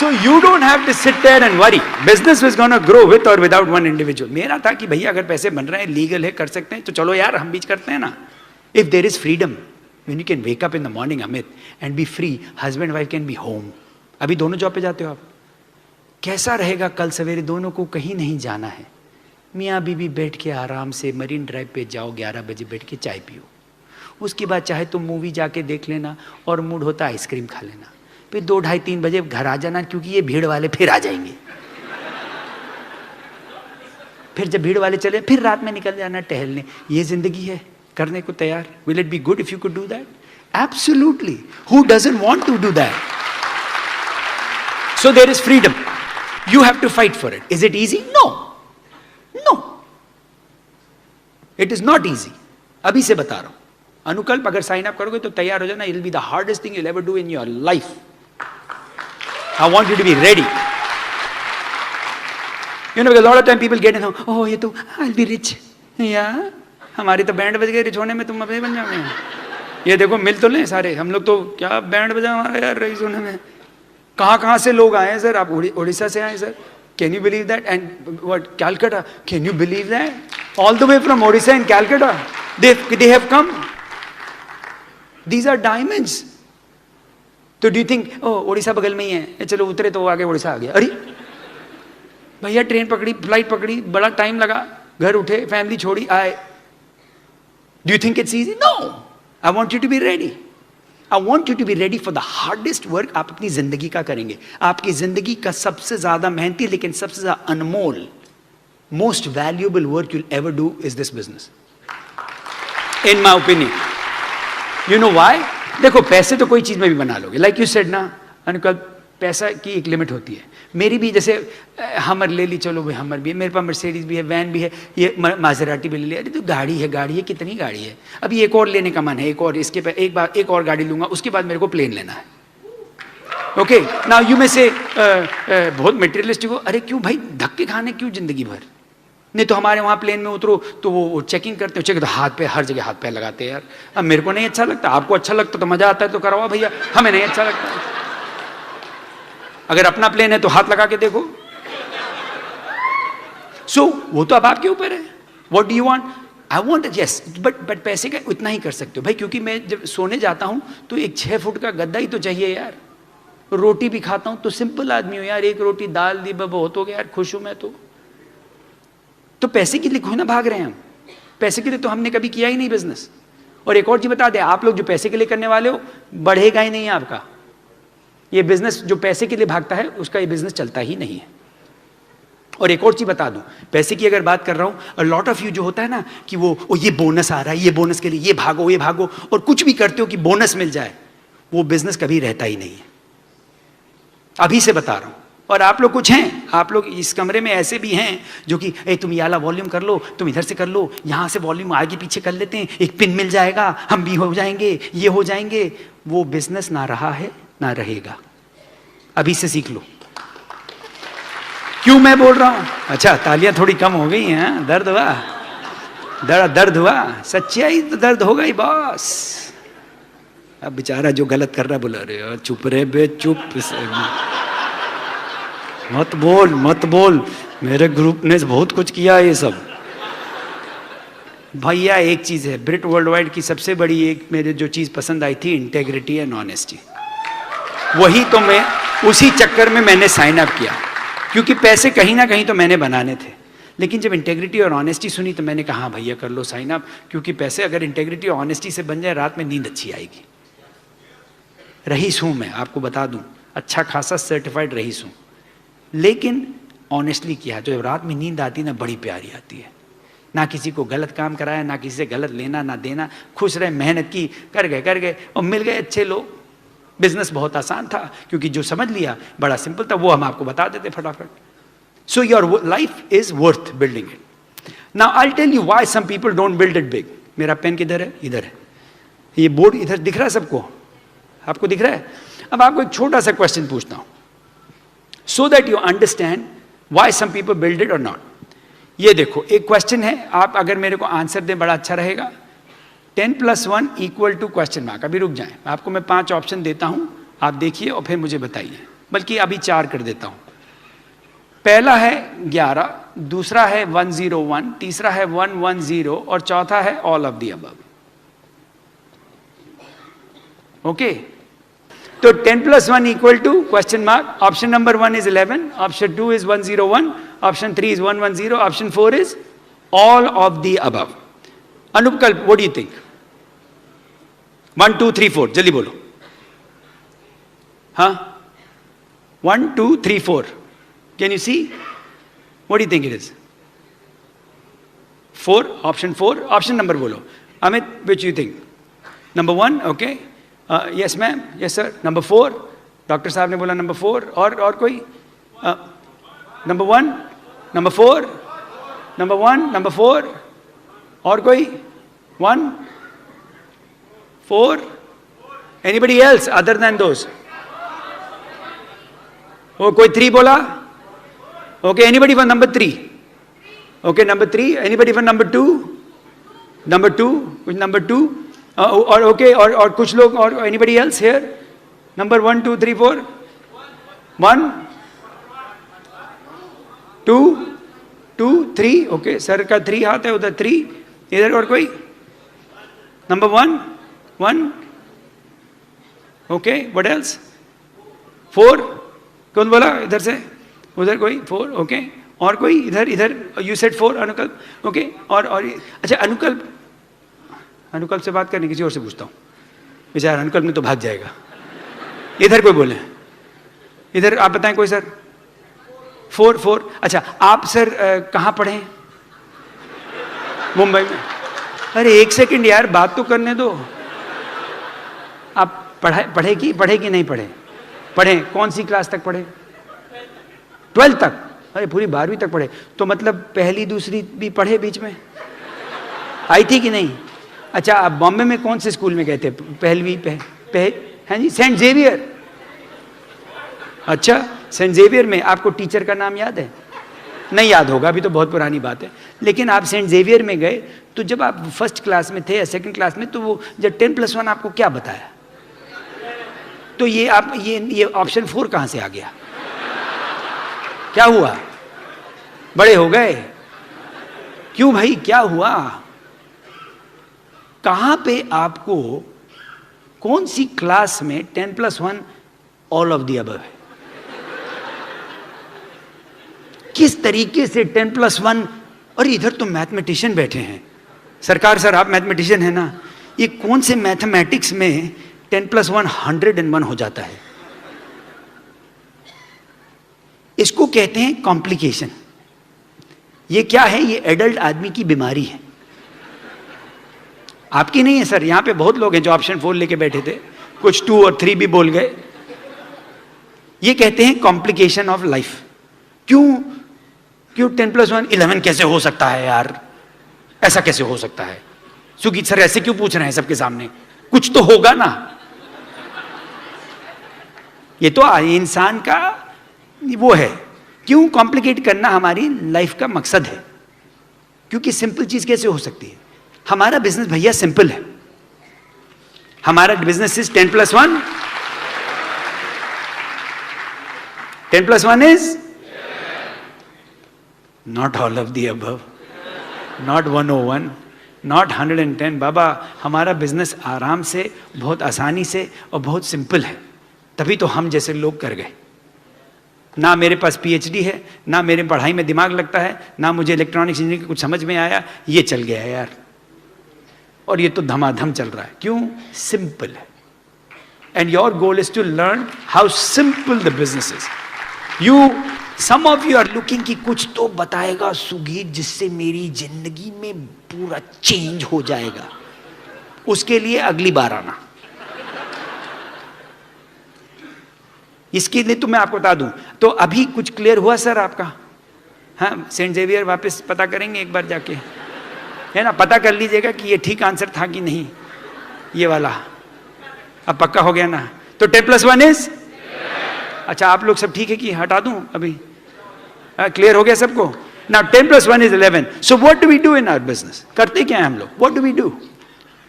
Speaker 1: So you don't have to sit there and worry. Business is going to grow with or without one individual. मेरा था कि भैया अगर पैसे बन रहे हैं, लीगल है, कर सकते हैं, तो चलो यार हम बीच करते हैं ना. If there is freedom, when you can wake up in the morning, Amit, and be free, husband wife can be home. अभी दोनों जॉब पे जाते हो आप. कैसा रहेगा कल सवेरे दोनों को कहीं नहीं जाना है, मियाँ बीवी बैठ के आराम से मरीन ड्राइव पे जाओ, 11 बजे बैठ के चाय पियो. उसके बाद चाहे तुम मूवी जाके देख लेना, और मूड होता आइसक्रीम खा लेना. फिर 2, 2:30, 3 बजे घर आ जाना, क्योंकि ये भीड़ वाले फिर आ जाएंगे. फिर जब भीड़ वाले चले, फिर रात में निकल जाना टहलने. ये जिंदगी है, करने को तैयार. Will it be good if you could do that? Absolutely. Who doesn't want to do that? So there is freedom. You have to fight for it. Is it easy? No, no, it is not easy. अभी से बता रहा हूं, अनुकल्प अगर साइन अप करोगे तो तैयार हो जाना. It will be the hardest thing you will ever do in your life. I want you to be ready. You know, because a lot of time people get in, oh, ये तो I'll be rich. Yeah, हमारी तो बैंड बज गए रिच होने में, तुम अपने बन जाओगे. ये देखो मिल तो लें सारे, हम लोग तो क्या बैंड बजा हमारा यार रईस होने में. कहाँ से लोग आए हैं सर? आप उड़ीसा से आए sir. Can you believe that? And what, Calcutta? Can you believe that? All the way from Odisha and Calcutta, they have come. These are diamonds. तो do you think, oh, Orissa बगल में ही है, चलो उतरे तो आगे उड़ीसा आ गया. अरे भैया ट्रेन पकड़ी, फ्लाइट पकड़ी, बड़ा टाइम लगा, घर उठे, फैमिली छोड़ी, आए. Do you think it's easy? No. I want you to be ready. I want you to be ready for the hardest work आप अपनी जिंदगी का करेंगे. आपकी जिंदगी का सबसे ज्यादा मेहनती लेकिन सबसे ज्यादा अनमोल, most valuable work you'll ever do is this business, in my opinion. You know why? देखो, पैसे तो कोई चीज में भी बना लोगे. लाइक यू सेड ना अनुकल्प, पैसा की एक लिमिट होती है. मेरी भी जैसे हमर ले ली, चलो भाई हमर भी है, मेरे पास मर्सिडीज भी है, वैन भी है, ये मासेराटी भी ले ली. अरे तो गाड़ी है, कितनी गाड़ी है. अभी एक और लेने का मन है, एक और, इसके पे एक और गाड़ी लूंगा, उसके बाद मेरे को प्लेन लेना है. ओके, नाउ यू में से बहुत मटेरियलिस्टिक हो. अरे क्यों भाई धक्के खाने, क्यों जिंदगी भर? नहीं तो हमारे वहाँ प्लेन में उतरो तो वो चेकिंग करते हो, चेक तो हाथ पे, हर जगह हाथ पे लगाते हैं यार. अब मेरे को नहीं अच्छा लगता, आपको अच्छा लगता तो मजा आता है तो करवाओ भैया, हमें नहीं अच्छा लगता. अगर अपना प्लेन है तो हाथ लगा के देखो. सो वो तो अब आपके ऊपर है. What do you want? I want, yes, but पैसे का उतना ही कर सकते हो भाई, क्योंकि मैं जब सोने जाता हूं तो एक 6 फुट का गद्दा ही तो चाहिए यार. रोटी भी खाता हूं तो सिंपल आदमी हूं यार, एक रोटी दाल दी बहुत हो गया यार, खुश हूं मैं. तो पैसे के लिए क्यों ना भाग रहे हैं हम? पैसे के लिए तो हमने कभी किया ही नहीं बिजनेस. और एक और चीज बता दें, आप लोग जो पैसे के लिए करने वाले हो, बढ़ेगा ही नहीं आपका ये बिजनेस. जो पैसे के लिए भागता है उसका ये बिजनेस चलता ही नहीं है. और एक और चीज बता दूं, पैसे की अगर बात कर रहा हूं, लॉट ऑफ यू जो होता है ना कि वो ये बोनस आ रहा है, ये बोनस के लिए ये भागो, और कुछ भी करते हो कि बोनस मिल जाए, वो बिजनेस कभी रहता ही नहीं है. अभी से बता रहा हूं. और आप लोग कुछ हैं, आप लोग इस कमरे में ऐसे भी हैं जो कि तुम ये वाला वॉल्यूम कर लो, तुम इधर से कर लो, यहां से वॉल्यूम आगे पीछे कर लेते हैं, एक पिन मिल जाएगा, हम भी हो जाएंगे, ये हो जाएंगे. वो बिजनेस ना रहा है ना रहेगा. अभी से सीख लो. क्यों मैं बोल रहा हूं? अच्छा, तालियां थोड़ी कम हो गई हैं. दर्द हुआ, दर्द हुआ. सच्चाई तो दर्द होगा ही बॉस. अब बेचारा जो गलत कर रहा बोला, अरे चुप रे बे, चुप, मत बोल. मेरे ग्रुप ने बहुत कुछ किया ये सब. भैया एक चीज है, ब्रिट वर्ल्ड वाइड की सबसे बड़ी एक मेरे जो चीज पसंद आई थी, इंटेग्रिटी एंड ऑनेस्टी. वही तो मैं, उसी चक्कर में मैंने साइन अप किया, क्योंकि पैसे कहीं ना कहीं तो मैंने बनाने थे. लेकिन जब इंटेग्रिटी और ऑनेस्टी सुनी तो मैंने कहा हाँ भैया कर लो साइन अप, क्योंकि पैसे अगर इंटेग्रिटी और ऑनेस्टी से बन जाए, रात में नींद अच्छी आएगी. रईस हूं मैं, आपको बता दूं, अच्छा खासा सर्टिफाइड रईस हूं. लेकिन ऑनेस्टली किया, जो रात में नींद आती ना, बड़ी प्यारी आती है. ना किसी को गलत काम कराया, ना किसी से गलत लेना ना देना, खुश रहे, मेहनत की, कर गए और मिल गए अच्छे लोग. बिजनेस बहुत आसान था, क्योंकि जो समझ लिया बड़ा सिंपल था, वो हम आपको बता देते फटाफट. So your life is worth building it. Now I will tell you why some people don't build it big. मेरा पेन किधर है? इधर है. ये बोर्ड इधर दिख रहा है सबको? आपको दिख रहा है? अब आपको एक छोटा सा क्वेश्चन पूछता हूं, so that you understand why some people build it or not. ये देखो, एक क्वेश्चन है, आप अगर मेरे को आंसर दें बड़ा अच्छा रहेगा. 10 + 1 = क्वेश्चन मार्क. अभी रुक जाएं, आपको मैं 5 ऑप्शन देता हूं, आप देखिए और फिर मुझे बताइए. बल्कि अभी 4 कर देता हूं। पहला है 11, दूसरा है 101, तीसरा है 110 और चौथा है all of the above. Okay, तो 10 + 1 = question mark. Option number 1 is 11, option 2 is 101, option 3 is 110, option 4 is all of the above. अनुपकल्प, what do you think? 1 2 3 4, जल्दी बोलो। हाँ, 1 2 3 4, can you see? What do you think it is? 4, option 4, option number बोलो। Amit, which you think? Number 1, okay. Yes ma'am, yes sir. Number 4, doctor साहब ने बोला number 4, और कोई? Number 1, number 4, number 1, number 4, और कोई? 1 4, anybody else other than those? Oh, कोई 3 बोला? Okay, anybody for number 3? Okay, number 3, anybody for number 2? Number 2, which number 2? और ओके, और कुछ लोग, और anybody else here? Number 1 2 3 4, 1 2 2 3, okay, sir का 3 हाथ है उधर, 3 इधर, और कोई? Number 1 1, okay, what else? 4, कौन बोला इधर से? उधर कोई? 4, ओके, और कोई? इधर यू सेड 4, अनुकल्प, ओके, और अच्छा, अनुकल्प से बात करनी, किसी और से पूछता हूँ, बेचारा अनुकल्प में तो भाग जाएगा। इधर कोई बोले? इधर आप बताएं कोई सर? 4, अच्छा, आप सर कहाँ पढ़े? मुंबई में। अरे 1 सेकंड यार, बात तो करने दो। आप पढ़े कि नहीं पढ़े? पढ़े, कौन सी क्लास तक पढ़े? 12th तक? अरे पूरी 12वीं तक पढ़े, तो मतलब पहली दूसरी भी पढ़े बीच में? आई थी कि नहीं? अच्छा, आप बॉम्बे में कौन से स्कूल में गए थे? पहलवी हैं जी, सेंट जेवियर। अच्छा, सेंट जेवियर में आपको टीचर का नाम याद है? नहीं याद होगा, अभी तो बहुत पुरानी बात है। लेकिन आप सेंट जेवियर में गए, तो जब आप फर्स्ट क्लास में थे या सेकंड क्लास में, तो वो जब 10 + 1 आपको क्या बताया? तो ये ऑप्शन 4 कहां से आ गया? क्या हुआ? बड़े हो गए? क्यों भाई, क्या हुआ? कहां पे आपको, कौन सी क्लास में 10 + 1 ऑल ऑफ द अबव है? किस तरीके से 10 + 1? और इधर तो मैथमेटिशियन बैठे हैं। सरकार सर, आप मैथमेटिशियन है ना, ये कौन से मैथमेटिक्स में 10 + 1 101 हो जाता है? इसको कहते हैं कॉम्प्लिकेशन। ये क्या है? ये एडल्ट आदमी की बीमारी है, आपकी नहीं है सर। यहां पे बहुत लोग हैं जो ऑप्शन 4 लेके बैठे थे, कुछ 2 और 3 भी बोल गए। ये कहते हैं कॉम्प्लिकेशन ऑफ लाइफ। क्यों 10 + 1 11 कैसे हो सकता है यार? ऐसा कैसे हो सकता है? सुगीत सर ऐसे क्यों पूछ रहे हैं सबके सामने? कुछ तो होगा ना। ये तो इंसान का वो है। क्यों कॉम्प्लिकेट करना हमारी लाइफ का मकसद है, क्योंकि सिंपल चीज कैसे हो सकती है? हमारा बिजनेस भैया सिंपल है। हमारा business is 10 + 1। 10 + 1 is not all of the above, not 101, not 110। बाबा, हमारा बिजनेस आराम से, बहुत आसानी से और बहुत सिंपल है। तभी तो हम जैसे लोग कर गए। ना मेरे पास PhD है, ना मेरे पढ़ाई में दिमाग लगता है, ना मुझे इलेक्ट्रॉनिक्स इंजीनियरिंग कुछ समझ में आया, ये चल गया है यार। और ये तो धमाधम चल रहा है। क्यों? सिंपल है। And your goal is to learn how simple the business is. Some of you are looking कि कुछ तो बताएगा सुगीत जिससे मेरी जिंदगी में पूरा चेंज हो जाएगा। उसके लिए अगली बार आना। इसके लिए तो मैं आपको बता दूं, तो अभी कुछ क्लियर हुआ सर आपका? हाँ, सेंट जेवियर वापस पता करेंगे एक बार जाके, है ना? पता कर लीजिएगा कि ये ठीक आंसर था कि नहीं, ये वाला। अब पक्का हो गया ना? तो 10 + 1 इज? अच्छा, आप लोग सब ठीक है कि हटा दूं अभी? क्लियर हो गया सबको? Now 10 + 1 is 11। So what do we do in our business? करते क्या है हम लोग? What do we do?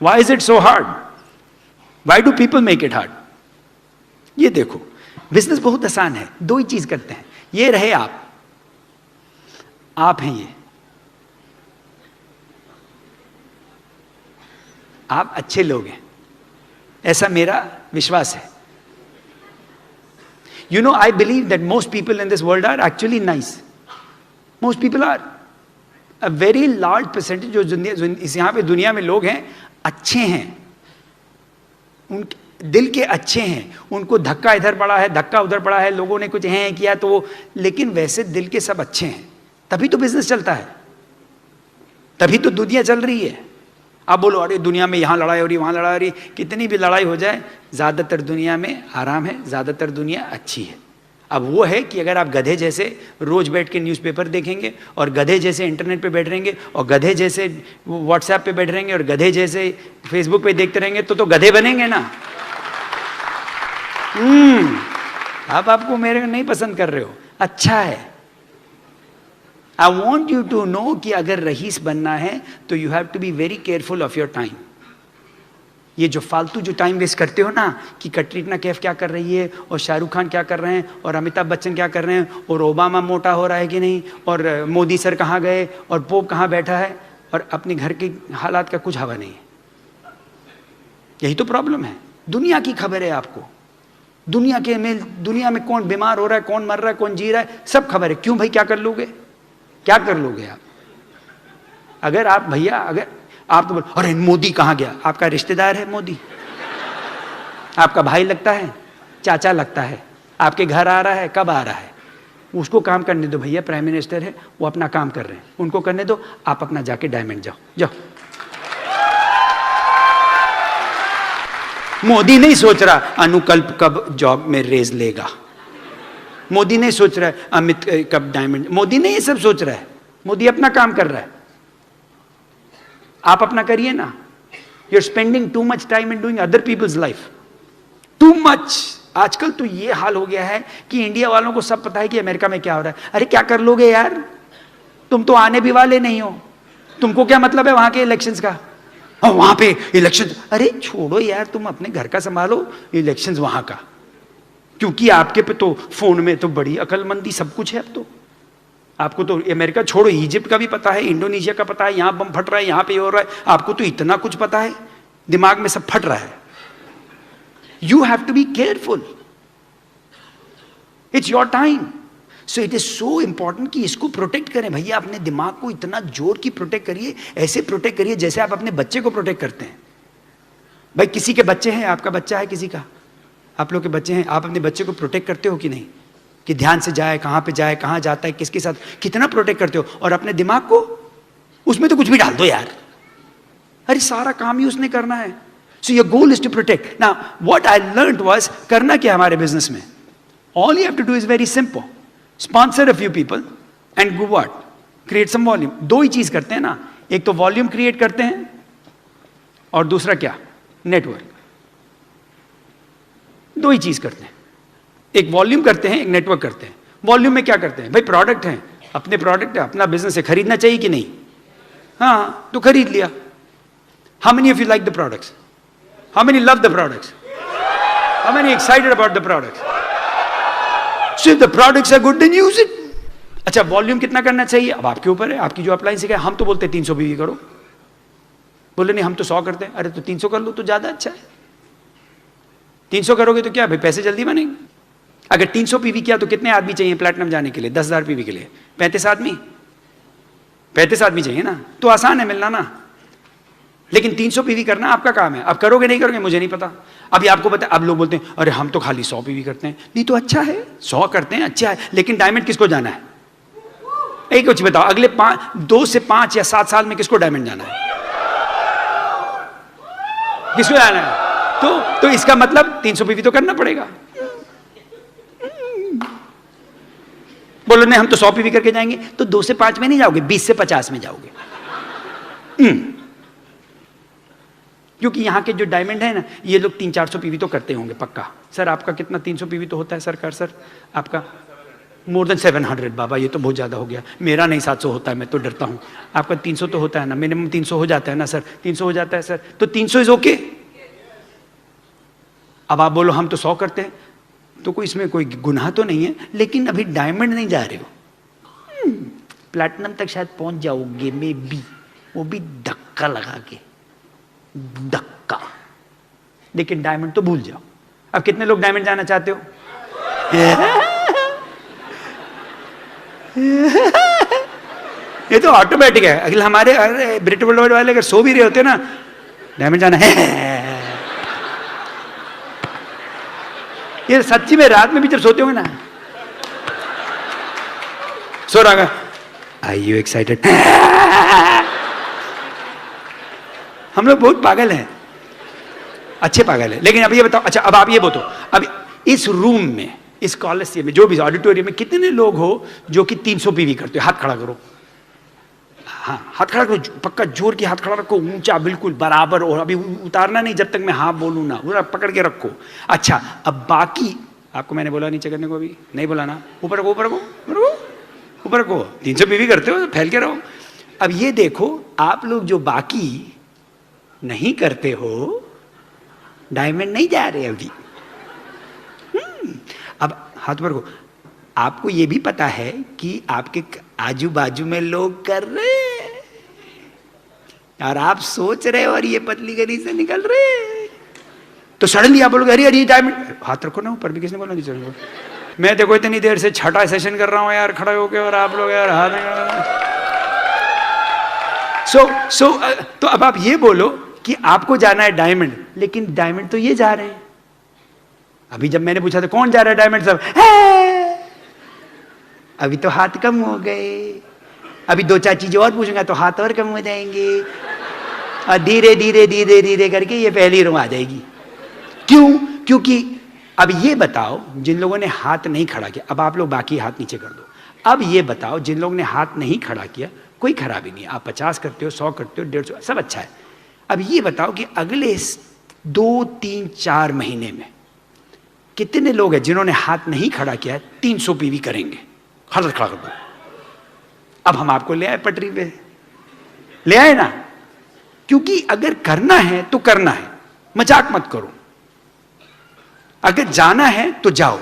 Speaker 1: Why is it so hard? Why do people make it hard? ये देखो, बिजनेस बहुत आसान है, दो ही चीज करते हैं, ये रहे आप हैं ये, आप अच्छे लोग हैं, ऐसा मेरा विश्वास है. You know, I believe that most people in this world are actually nice. Most people are. A very large percentage जो इस यहाँ पे दुनिया में लोग हैं, अच्छे हैं, उन दिल के अच्छे हैं. उनको धक्का इधर पड़ा है, धक्का उधर पड़ा है, लोगों ने कुछ हैं किया तो वो, लेकिन वैसे दिल के सब अच्छे हैं. तभी तो बिजनेस चलता है, तभी तो दुनिया चल रही है. आप बोलो अरे दुनिया में यहाँ लड़ाई हो रही, वहाँ लड़ाई हो रही, कितनी भी लड़ाई हो जाए, ज़्यादातर दुनिया में आराम है, ज़्यादातर दुनिया अच्छी है. अब वो है कि अगर आप गधे जैसे रोज बैठ के न्यूज़पेपर देखेंगे और गधे जैसे इंटरनेट पे बैठ रहेंगे और गधे जैसे व्हाट्सएप पे बैठ रहेंगे और गधे जैसे फेसबुक पे देखते रहेंगे तो गधे बनेंगे ना. आप आपको मेरे नहीं पसंद कर रहे हो, अच्छा है. I want you to know कि अगर रईस बनना है तो you have to be very careful of your time. ये जो फालतू जो टाइम वेस्ट करते हो ना कि कटरीना कैफ क्या कर रही है और शाहरुख खान क्या कर रहे हैं और अमिताभ बच्चन क्या कर रहे हैं और ओबामा मोटा हो रहा है कि नहीं और मोदी सर कहाँ गए और पोप कहाँ बैठा है और अपने घर के हालात का कुछ हवा नहीं है. यही तो प्रॉब्लम है. दुनिया की खबर है आपको, दुनिया में कौन बीमार हो रहा है, कौन मर रहा है, कौन जी रहा है, सब खबर है. क्यों भाई, क्या कर लोगे, क्या कर लोगे आप? अगर आप भैया, अगर आप तो बोल अरे मोदी कहाँ गया, आपका रिश्तेदार है मोदी, आपका भाई लगता है, चाचा लगता है, आपके घर आ रहा है, कब आ रहा है, उसको काम करने दो भैया. प्राइम मिनिस्टर है, वो अपना काम कर रहे हैं, उनको करने दो, आप अपना जाके डायमंड जाओ. मोदी नहीं सोच रहा अनुकल्प कब जॉब में रेज लेगा, मोदी नहीं सोच रहा है अमित कब डायमंड, मोदी नहीं ये सब सोच रहा है. मोदी अपना काम कर रहा है, आप अपना करिए ना. You are spending too much time in doing other people's life, too much. आजकल तो ये हाल हो गया है कि इंडिया वालों को सब पता है कि अमेरिका में क्या हो रहा है. अरे क्या कर लोगे यार, तुम तो आने भी वाले नहीं हो, तुमको क्या मतलब है वहां के इलेक्शंस का, वहां पे इलेक्शन, अरे छोड़ो यार, तुम अपने घर का संभालो, इलेक्शंस वहां का. क्योंकि आपके पे तो फोन में तो बड़ी अकलमंदी सब कुछ है. अब तो आपको तो अमेरिका छोड़ो, इजिप्ट का भी पता है, इंडोनेशिया का पता है, यहां बम फट रहा है, यहां पे हो रहा है, आपको तो इतना कुछ पता है, दिमाग में सब फट रहा है. You have to be careful, it's your time. So it is so important कि इसको प्रोटेक्ट करें भैया. अपने दिमाग को इतना जोर की प्रोटेक्ट करिए, ऐसे प्रोटेक्ट करिए जैसे आप अपने बच्चे को प्रोटेक्ट करते हैं. भाई किसी के बच्चे हैं, आपका बच्चा है किसी का, आप लोग के बच्चे हैं, आप अपने बच्चे को प्रोटेक्ट करते हो कि नहीं, कि ध्यान से जाए, कहाँ पे जाए, कहाँ जाता है, किसके साथ, कितना प्रोटेक्ट करते हो. और अपने दिमाग को उसमें तो कुछ भी डाल दो यार, अरे सारा काम ही उसने करना है. So your goal is to protect. Now what I learned was, करना क्या हमारे बिजनेस में, all you have to do is very simple. Sponsor a few people and go what, create some volume. दो ही चीज करते हैं ना, एक तो वॉल्यूम क्रिएट करते हैं और दूसरा क्या, नेटवर्क. दो ही चीज करते हैं, एक वॉल्यूम करते हैं, एक नेटवर्क करते हैं. वॉल्यूम में क्या करते हैं भाई, प्रोडक्ट है, अपने प्रोडक्ट है, अपना बिजनेस है, खरीदना चाहिए कि नहीं, हाँ तो खरीद लिया. How many of you like the products, how many love the products, how many excited about the products. So if the products are good then use it. अच्छा वॉल्यूम कितना करना चाहिए, अब आपके ऊपर है, आपकी जो अप्लायंस है. हम तो बोलते हैं 300 पीवी करो, बोले नहीं हम तो 100 करते हैं. अरे तो 300 कर लो तो ज्यादा अच्छा है. 300 करोगे तो क्या भाई, पैसे जल्दी बनेंगे. अगर 300 पीवी किया तो कितने आदमी चाहिए प्लैटिनम जाने के लिए, 10,000 पीवी के लिए 35 आदमी, 35 आदमी चाहिए ना, तो आसान है मिलना ना. लेकिन 300 पीवी करना आपका काम है, अब करोगे नहीं करोगे मुझे नहीं पता. अभी आपको पता, अब लोग बोलते हैं अरे हम तो खाली 100 पीवी करते हैं. नहीं तो अच्छा है, 100 करते हैं अच्छा है, लेकिन डायमंड किसको जाना है, एक कुछ बताओ, अगले 2 से 5 या 7 साल में किसको डायमंड जाना है, किसको जाना है. तो इसका मतलब 300 पीवी तो करना पड़ेगा. बोलो नहीं हम तो 100 पीवी करके जाएंगे, तो 2 से 5 में नहीं जाओगे, 20 से 50 में जाओगे. क्योंकि यहाँ के जो डायमंड है ना, ये लोग 300-400 पीवी तो करते होंगे पक्का. सर आपका कितना 300 पीवी तो होता है सरकार, सर आपका मोर देन 700. बाबा ये तो बहुत ज़्यादा हो गया, मेरा नहीं 700 होता है, मैं तो डरता हूँ. आपका 300 तो होता है ना, मिनिमम 300 हो जाता है ना सर, 300 हो जाता है सर, तो 300 इज ओके. अब आप बोलो हम तो 100 करते हैं, तो कोई इसमें कोई गुनाह तो नहीं है, लेकिन अभी डायमंड नहीं जा रहे हो, प्लैटिनम तक शायद पहुंच जाओगे मे बी, वो भी धक्का लगा के, धक्का, लेकिन डायमंड तो भूल जाओ। अब कितने लोग डायमंड जाना चाहते हो? ये तो ऑटोमेटिक है। अगले हमारे ब्रिट वर्ल्ड वाले अगर सो भी रहे होते ना, डायमंड जाना है, ये सच्ची में रात में भी जब सोते होंगे ना, सो रहा, आर यू एक्साइटेड? हम लोग बहुत पागल हैं, अच्छे पागल हैं। लेकिन अब ये बताओ, अच्छा अब आप ये बताओ, अब इस रूम में, इस कॉलेज में, जो भी ऑडिटोरियम में कितने लोग हो जो कि 300 पीवी करते हो? हाथ खड़ा करो। हाँ, हाथ खड़ा करो, पक्का जोर की हाथ खड़ा रखो, ऊंचा बिल्कुल बराबर, और अभी उतारना नहीं जब तक मैं हाँ बोलूँ ना, पूरा पकड़ के रखो। अच्छा, अब बाकी आपको मैंने बोला नीचे करने को, अभी नहीं बोला ना, ऊपर रखो, ऊपर रखो, ऊपर रखो। 300 पीवी करते हो, फैल के रहो। अब ये देखो, आप लोग जो बाकी नहीं करते हो, डायमंड नहीं जा रहे अभी। अब हाथ पर को, आपको ये भी पता है कि आपके आजू बाजू में लोग कर रहे हैं, और आप सोच रहे हो और ये पतली गली से निकल रहे हैं, तो सडनली आप बोलोगे अरे अरे डायमंड, हाथ रखो ना ऊपर भी, किसने बोला नीचे? मैं देखो इतनी देर से छठा सेशन कर रहा हूं यार खड़े होके, और आप लोग यार हाथ नहीं। तो अब आप ये बोलो कि आपको जाना है डायमंड, लेकिन डायमंड तो ये जा रहे हैं। अभी जब मैंने पूछा था कौन जा रहा है डायमंड, सब अभी तो हाथ कम हो गए, अभी 2-4 चीजें और पूछूंगा तो हाथ और कम हो जाएंगे, और धीरे धीरे धीरे धीरे करके ये पहली रो आ जाएगी। क्यों? क्योंकि अब ये बताओ, जिन लोगों ने हाथ नहीं खड़ा किया, अब आप लोग बाकी हाथ नीचे कर दो। अब ये बताओ, जिन लोगों ने हाथ नहीं खड़ा किया, कोई खराबी नहीं है, आप 50 करते हो, 100 करते हो, 150, सब अच्छा है। अब ये बताओ कि अगले 2, 3, 4 महीने में कितने लोग हैं जिन्होंने हाथ नहीं खड़ा किया है, 300 पीवी करेंगे? हाथ खड़ा कर दो। अब हम आपको ले आए पटरी पे, ले आए ना, क्योंकि अगर करना है तो करना है, मजाक मत करो। अगर जाना है तो जाओ,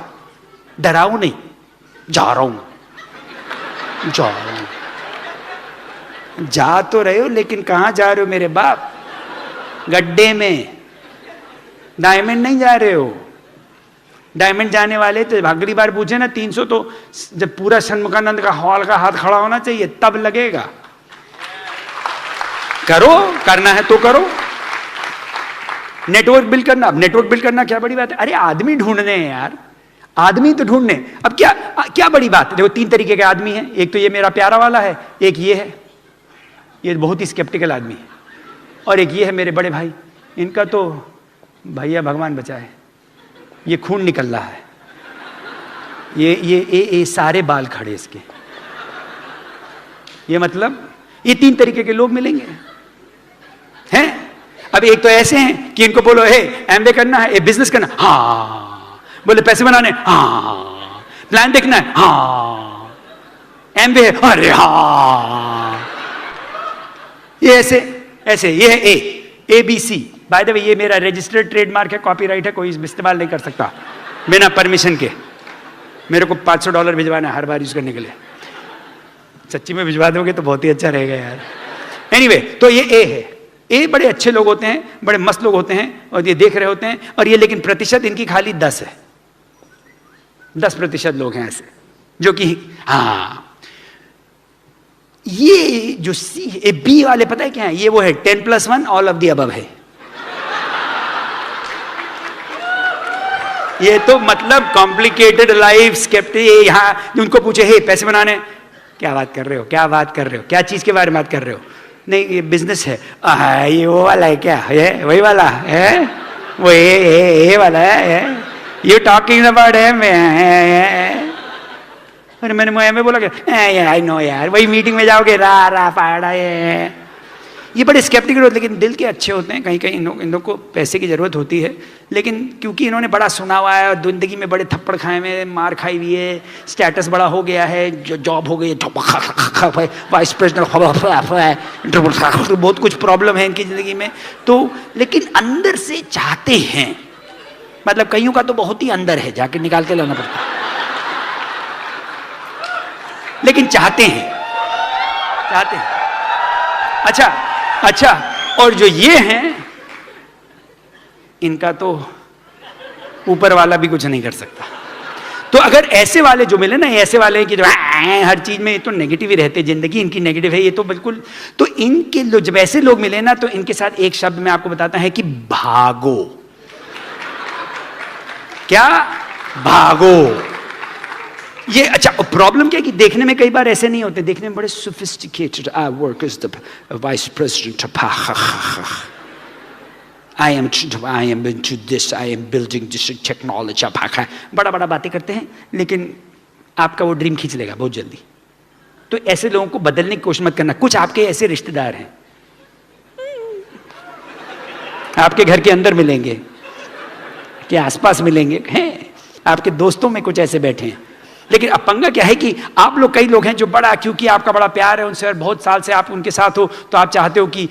Speaker 1: डराओ नहीं, जा रहा हूं, जा रहा हूं। जा तो रहे हो, लेकिन कहां जा रहे हो मेरे बाप? गड्ढे में। डायमंड नहीं जा रहे हो। डायमंड जाने वाले तो अगली बार पूछे ना 300, तो जब पूरा षणमुखानंद का हॉल का हाथ खड़ा होना चाहिए, तब लगेगा। करो, करना है तो करो। नेटवर्क बिल्ड करना, अब नेटवर्क बिल्ड करना क्या बड़ी बात है? अरे आदमी ढूंढने हैं यार, आदमी तो ढूंढने। अब क्या बड़ी बात है? देखो 3 तरीके के आदमी हैं, एक तो ये मेरा प्यारा वाला है, एक ये है, ये बहुत ही स्केप्टिकल आदमी है, और एक ये है मेरे बड़े भाई, इनका तो भैया भगवान बचाए, ये खून निकल रहा है, ये सारे बाल खड़े इसके, ये मतलब ये 3 तरीके के लोग मिलेंगे हैं। अब एक तो ऐसे हैं कि इनको बोलो हे एमबीए करना है, बिजनेस करना, हाँ, बोले पैसे बनाने, हाँ, प्लान देखना है, हाँ, एमबीए, अरे हाँ, ये ऐसे ये है ABC। बाय द वे ये मेरा रजिस्टर्ड ट्रेडमार्क है, कॉपीराइट है, कोई इस्तेमाल नहीं कर सकता बिना परमिशन के। मेरे को $500 भिजवाना है हर बार यूज करने के लिए। सच्ची में भिजवा दोगे तो बहुत ही अच्छा रहेगा यार। एनीवे, तो ये ए है। ए बड़े अच्छे लोग होते हैं, बड़े मस्त लोग होते हैं, और ये देख रहे होते हैं, और ये लेकिन प्रतिशत इनकी खाली 10 है। 10% लोग हैं ऐसे जो कि हाँ। ये जो सी है, बी वाले पता है क्या है? ये वो है 10+1 ऑल ऑफ द अबव है। ये तो मतलब कॉम्प्लिकेटेड लाइफ स्केप्टिक। यहाँ उनको पूछे हे पैसे बनाने, क्या बात कर रहे हो, क्या बात कर रहे हो, क्या चीज के बारे में बात कर रहे हो? नहीं ये बिजनेस है। ये वो वाला है क्या? ये वही वाला है, वो ये वाला है, यू टॉकिंग अबाउट है। अरे मैंने बोला क्या आई नो यार, वही मीटिंग में जाओगे रा पाड़ा। ये बड़े स्केप्टिकल होते, लेकिन दिल के अच्छे होते हैं। कहीं कहीं इन लोगों को पैसे की जरूरत होती है, लेकिन क्योंकि इन्होंने बड़ा सुना हुआ है, जिंदगी में बड़े थप्पड़ खाए हुए, मार खाई हुई है, स्टेटस बड़ा हो गया है, जॉब हो गई, वाइस प्रेसिडेंट, बहुत कुछ प्रॉब्लम है इनकी जिंदगी में। तो लेकिन अंदर से चाहते हैं मतलब कईयों का तो बहुत ही अंदर है, जाके निकाल के लाना पड़ता है, लेकिन चाहते हैं। अच्छा, और जो ये हैं, इनका तो ऊपर वाला भी कुछ नहीं कर सकता। तो अगर ऐसे वाले जो मिले ना, ऐसे वाले हैं कि जो हर चीज में तो नेगेटिव ही रहते, जिंदगी इनकी नेगेटिव है, ये तो बिल्कुल, तो इनके जब ऐसे लोग मिले ना, तो इनके साथ एक शब्द मैं आपको बताता है कि भागो। क्या? भागो। ये अच्छा, प्रॉब्लम क्या है कि देखने में कई बार ऐसे नहीं होते, देखने में बड़े sophisticated. I work as the vice president of, I am into this, I am building this technology, बड़ा बड़ा बातें करते हैं, लेकिन आपका वो ड्रीम खींच लेगा बहुत जल्दी। तो ऐसे लोगों को बदलने की कोशिश मत करना। कुछ आपके ऐसे रिश्तेदार हैं, आपके घर के अंदर मिलेंगे, के आसपास मिलेंगे, हैं आपके दोस्तों में कुछ ऐसे बैठे हैं। लेकिन अब पंगा क्या है कि आप लोग, कई लोग हैं जो बड़ा, क्योंकि आपका बड़ा प्यार है उनसे और बहुत साल से आप उनके साथ हो, तो आप चाहते हो कि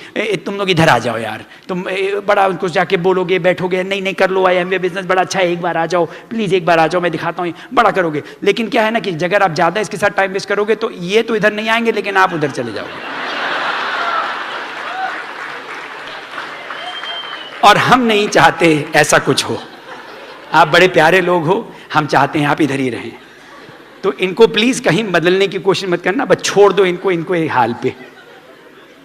Speaker 1: तुम लोग इधर आ जाओ यार, तुम बड़ा उनको जाके बोलोगे, बैठोगे, नहीं कर लो, आई बिजनेस बड़ा अच्छा है, एक बार आ जाओ प्लीज, एक बार आ जाओ, मैं दिखाता हूँ, बड़ा करोगे। लेकिन क्या है ना कि अगर आप ज्यादा इसके साथ टाइम वेस्ट करोगे तो ये तो इधर नहीं आएंगे, लेकिन आप उधर चले जाओगे। और हम नहीं चाहते ऐसा कुछ हो। आप बड़े प्यारे लोग हो, हम चाहते हैं आप इधर ही रहें। तो इनको प्लीज कहीं बदलने की कोशिश मत करना, बस छोड़ दो इनको, इनको एक हाल पे,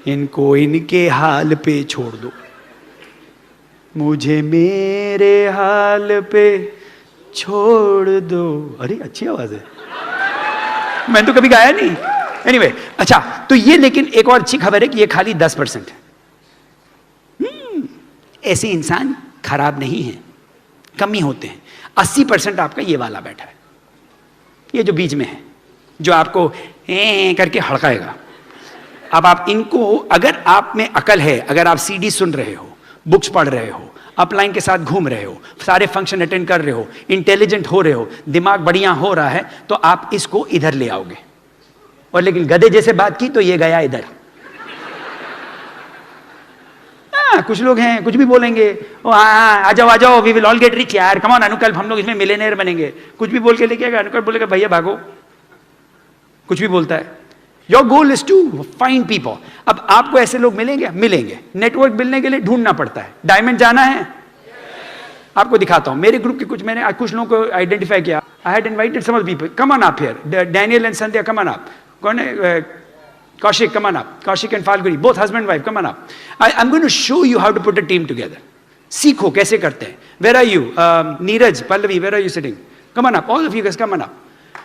Speaker 1: इनको इनके हाल पे छोड़ दो। मुझे मेरे हाल पे छोड़ दो। अरे अच्छी आवाज है, मैंने तो कभी गाया नहीं। एनीवे, अच्छा, तो ये, लेकिन एक और अच्छी खबर है कि ये खाली 10% है। ऐसे इंसान खराब नहीं है, कम ही होते हैं। 80% आपका ये वाला बैठा है, ये जो बीच में है, जो आपको करके हड़काएगा। अब आप इनको, अगर आप में अकल है, अगर आप सीडी सुन रहे हो, बुक्स पढ़ रहे हो, अपलाइन के साथ घूम रहे हो, सारे फंक्शन अटेंड कर रहे हो, इंटेलिजेंट हो रहे हो, दिमाग बढ़िया हो रहा है, तो आप इसको इधर ले आओगे। और लेकिन गधे जैसे बात की तो ये गया इधर। कुछ लोग हैं कुछ भी बोलेंगे, ओ हाँ आ जाओ, we will all get rich यार, कम ऑन अनुकल, हम लोग इसमें मिलियनेयर बनेंगे। कुछ भी बोल के लेके आएगा, अनुकल बोलेगा भैया भागो, कुछ भी बोलता है। Your goal is to find people. अब आपको ऐसे लोग मिलेंगे। नेटवर्क मिलने के लिए ढूंढना पड़ता है। डायमंड जाना है, आपको दिखाता हूं। मेरे ग्रुप के मैंने कुछ लोगों को आइडेंटिफाई किया। I had invited some of people, come on up here, Daniel and Sandhya, come on up. कौन है? Kaushik, come on up. Kaushik and Falguni, both husband wife, come on up. I'm going to show you how to put a team together. सीखो कैसे करते हैं। Where are you? Neeraj, Pallavi, where are you sitting? Come on up. All of you guys, come on up.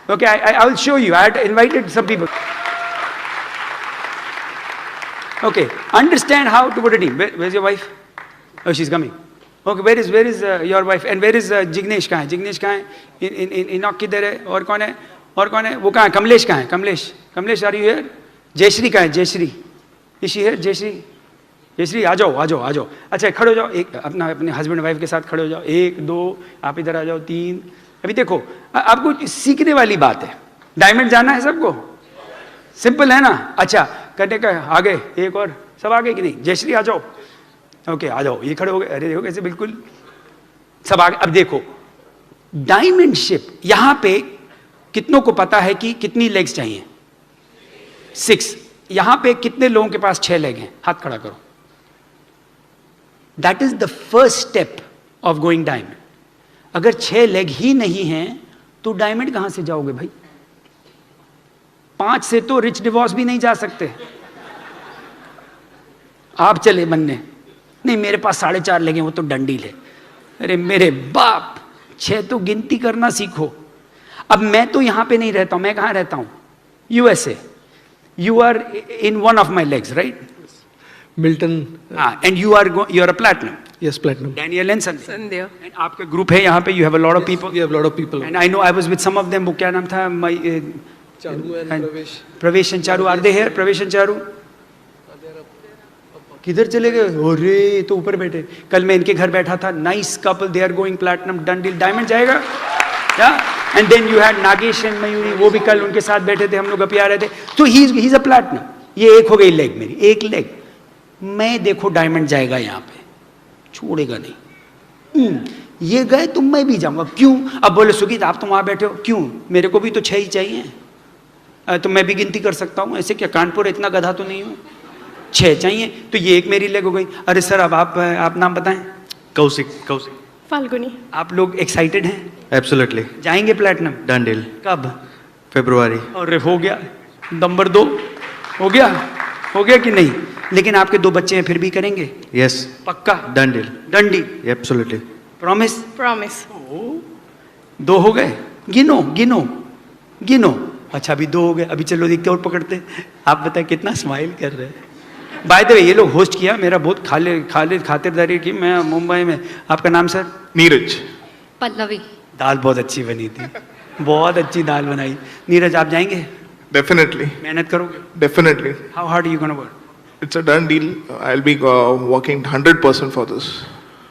Speaker 1: Okay, I will show you. I had invited some people. Okay, understand how to put a team. Where's your wife? Oh, she's coming. Okay, where is your wife? And where is Jignesh? कहाँ है? Jignesh कहाँ है? इनॉक किधर है? और कौन है? वो कहाँ है? कमलेश कहाँ है? Kamlesh, are you here? Jayashree का है? जयश्री, इसी है जयश्री, आ जाओ। अच्छा, खड़े हो जाओ, एक अपने हस्बैंड वाइफ के साथ खड़े हो जाओ। 1 2, आप इधर आ जाओ। 3। अभी देखो, आपको सीखने वाली बात है। डायमंड जाना है सबको, सिंपल है ना। अच्छा, करने का आगे, एक और, सब आगे कि नहीं? जयश्री आ जाओ। ओके, आ जाओ, ये खड़े हो गए। अरे देखो कैसे, बिल्कुल सब आगे। अब देखो, डायमंड शिप, यहां पे कितनों को पता है कि कितनी लेग्स चाहिए? 6। यहां पे कितने लोगों के पास 6 लेग हैं? हाथ खड़ा करो। That is the first step of going diamond. अगर 6 लेग ही नहीं हैं तो डायमंड कहां से जाओगे भाई? 5 से तो रिच डिवोर्स भी नहीं जा सकते। आप चले बनने, नहीं मेरे पास 4.5 लेग हैं, वो तो डंडील है। अरे मेरे बाप, 6 तो गिनती करना सीखो। अब मैं तो यहां पे नहीं रहता हूं, मैं कहां रहता हूं? USA. You are in one of my legs, right?
Speaker 2: Milton.
Speaker 1: And you are a platinum.
Speaker 2: Yes, platinum.
Speaker 1: Daniel and Sandhya. And आपका ग्रुप है यहाँ पे, you have a lot of people.
Speaker 2: We have a lot of people.
Speaker 1: And I know I was with some of them. वो क्या नाम था?
Speaker 2: Charu and Pravesh.
Speaker 1: Pravesh and Charu, are they here? Pravesh and Charu. किधर चले गए? अरे तो ऊपर बैठे। कल मैं इनके घर बैठा था। Nice couple, they are going platinum, done deal. Diamond जाएगा? Yeah. And then you had Nagesh and Mayuri, वो भी कल उनके साथ बैठे थे, हम लोग अभी आ रहे थे। तो he's a platinum. ये एक हो गई लेग मेरी, एक लेग। मैं देखो डायमंड जाएगा यहाँ पे, छोड़ेगा नहीं। ये गए तो मैं भी जाऊंगा। क्यों? अब बोले सुगीत आप तो वहां बैठे हो, क्यों? मेरे को भी तो 6 ही चाहिए। तो मैं भी गिनती कर सकता हूँ, ऐसे क्या कानपुर इतना गधा तो नहीं हूँ, 6 चाहिए। तो ये एक मेरी लेग हो गई। अरे सर अब आप नाम बताएं।
Speaker 3: कौशिक।
Speaker 4: फाल्गुनी।
Speaker 1: आप लोग एक्साइटेड हैं?
Speaker 3: एब्सोल्युटली।
Speaker 1: जाएंगे प्लैटिनम?
Speaker 3: Done deal.
Speaker 1: कब?
Speaker 3: फरवरी।
Speaker 1: अरे हो गया, नंबर 2 हो गया कि नहीं? लेकिन आपके 2 बच्चे हैं, फिर भी करेंगे?
Speaker 3: यस।
Speaker 1: पक्का?
Speaker 3: Done deal.
Speaker 1: डंडी?
Speaker 3: एब्सोल्युटली।
Speaker 1: प्रॉमिस?
Speaker 4: प्रॉमिस।
Speaker 1: 2 हो गए। गिनो। अच्छा अभी 2 हो गए, अभी चलो देखते और पकड़ते हैं। आप बताएं कितना स्माइल कर रहे हैं। बाय द वे ये लोग होस्ट किया, मेरा बहुत खातिरदारी की मैं मुंबई में। आपका नाम सर?
Speaker 3: नीरज।
Speaker 4: पल्लवी।
Speaker 1: दाल बहुत अच्छी बनी थी, बहुत अच्छी दाल बनाई। नीरज आप जाएंगे?
Speaker 5: Definitely,
Speaker 1: मेहनत करोगे?
Speaker 5: definitely.
Speaker 1: How hard you gonna work?
Speaker 5: It's a done deal. I'll be working 100% for this.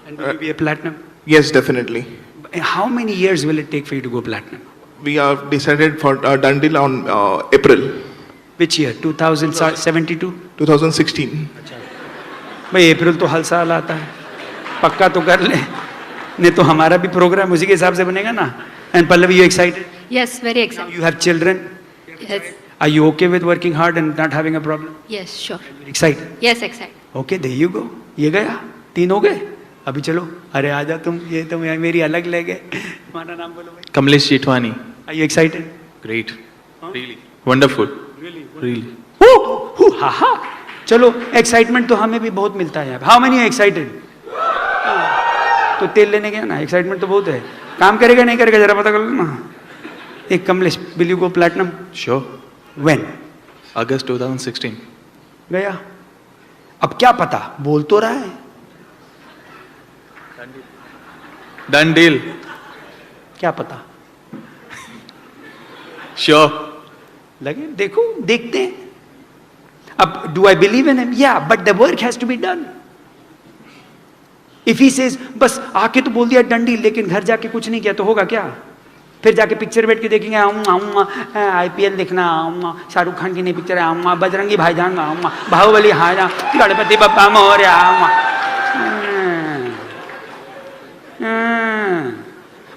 Speaker 1: And will you be a platinum?
Speaker 5: Yes, definitely.
Speaker 1: How many years will it take for you to go platinum?
Speaker 5: We have decided for a done deal on April
Speaker 1: Which year? 2072?
Speaker 5: 2016.
Speaker 1: भाई अप्रैल तो हर साल आता है, पक्का तो कर ले, नहीं तो हमारा भी प्रोग्राम उसी के हिसाब से बनेगा ना। And Pallavi you excited?
Speaker 4: Yes, very excited.
Speaker 1: You have children?
Speaker 4: Yes.
Speaker 1: Are you okay with working hard and not having a problem?
Speaker 4: Yes, sure.
Speaker 1: Excited?
Speaker 4: Yes, excited.
Speaker 1: Okay, there you go. ये गया, 3 हो गए। अभी चलो, अरे आजा तुम, ये तो मेरी अलग लेग है। तुम्हारा नाम बोलो भाई।
Speaker 3: Kamlesh Jethwani.
Speaker 1: Are you excited?
Speaker 3: Great. Really wonderful. Really.
Speaker 1: हा हा। चलो एक्साइटमेंट तो हमें भी बहुत मिलता है। How many excited? तो तेल लेने गया ना, एक्साइटमेंट तो बहुत है। काम करेगा नहीं करेगा जरा पता कर लो ना। एक Kamlesh, will you go platinum?
Speaker 3: Sure.
Speaker 1: When?
Speaker 3: August 2016।
Speaker 1: गया। अब क्या पता, बोल तो रहा है।
Speaker 3: Done deal.
Speaker 1: क्या पता?
Speaker 3: श्योर।
Speaker 1: लगे देखो, देखते हैं। अब do I believe in him? Yeah, but the work has to be done. If he says बस आके तो बोल दिया डंडी, लेकिन घर जाके कुछ नहीं किया तो होगा क्या? फिर जाके पिक्चर बैठ के देखेंगे, आऊंगा IPL देखना, आऊंगा शाहरुख खान की नई पिक्चर है, आऊंगा बजरंगी भाईजान, आऊंगा बाहुबली, हाजा गणपति बप्पा मोरया, आऊंगा।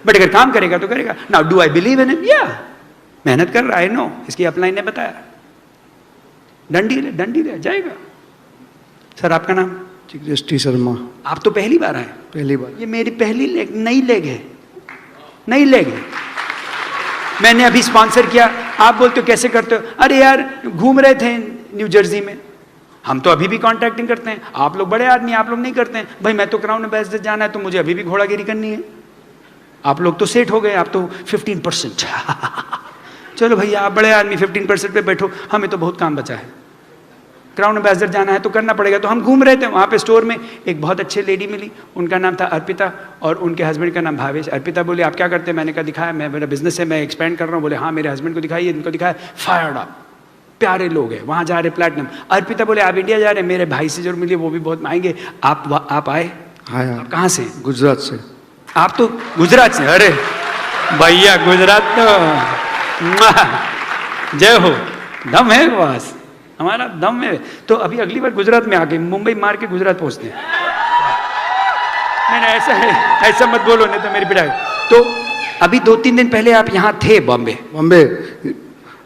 Speaker 1: बट अगर काम करेगा तो करेगा। Now do I believe in him? या, मेहनत कर रहा है, नो, इसकी अपलाइन ने बताया। डंडी ले जाएगा। सर आपका नाम?
Speaker 2: जस्टी शर्मा।
Speaker 1: आप तो पहली बार आए?
Speaker 2: पहली बार।
Speaker 1: ये मेरी पहली लेग, नई लेग है, नई लेग है। मैंने अभी स्पॉन्सर किया, आप बोलते हो कैसे करते हो? अरे यार घूम रहे थे न्यू जर्सी में, हम तो अभी भी कॉन्ट्रैक्टिंग करते हैं, आप लोग बड़े आदमी, आप लोग नहीं करते हैं। भाई मैं तो क्राउन एम्बेसडर जाना है तो मुझे अभी भी घोड़ागिरी करनी है। आप लोग तो सेट हो गए, आप तो 15%। चलो भैया आप बड़े आदमी 15% पे बैठो, हमें तो बहुत काम बचा है। क्राउन एम्बेसडर जाना है तो करना पड़ेगा। तो हम घूम रहे थे वहाँ पे, स्टोर में एक बहुत अच्छे लेडी मिली, उनका नाम था अर्पिता और उनके हस्बैंड का नाम भावेश। अर्पिता बोले आप क्या करते हैं? मैंने कहा दिखाया, मैं मेरा बिजनेस है, मैं एक्सपेंड कर रहा हूँ। बोले हाँ मेरे हस्बैंड को दिखाइए, इनको दिखाया, फायर्ड अप, प्यारे लोग हैं, वहाँ जा रहे प्लैटिनम। अर्पिता बोले आप इंडिया जा रहे हैं, मेरे भाई से जरूर मिलिए, वो भी बहुत आएंगे। आप आए?
Speaker 2: हाँ
Speaker 1: आप कहाँ से?
Speaker 2: गुजरात से।
Speaker 1: आप तो गुजरात से? अरे भैया गुजरात तो जय हो, दम है बस, हमारा दम है। तो अभी अगली बार गुजरात में आके मुंबई मार के गुजरात पहुंचते हैं। नहीं ऐसा है, ऐसा मत बोलो नहीं तो मेरी पिटाई। तो अभी 2-3 दिन पहले आप यहाँ थे बॉम्बे?
Speaker 2: बॉम्बे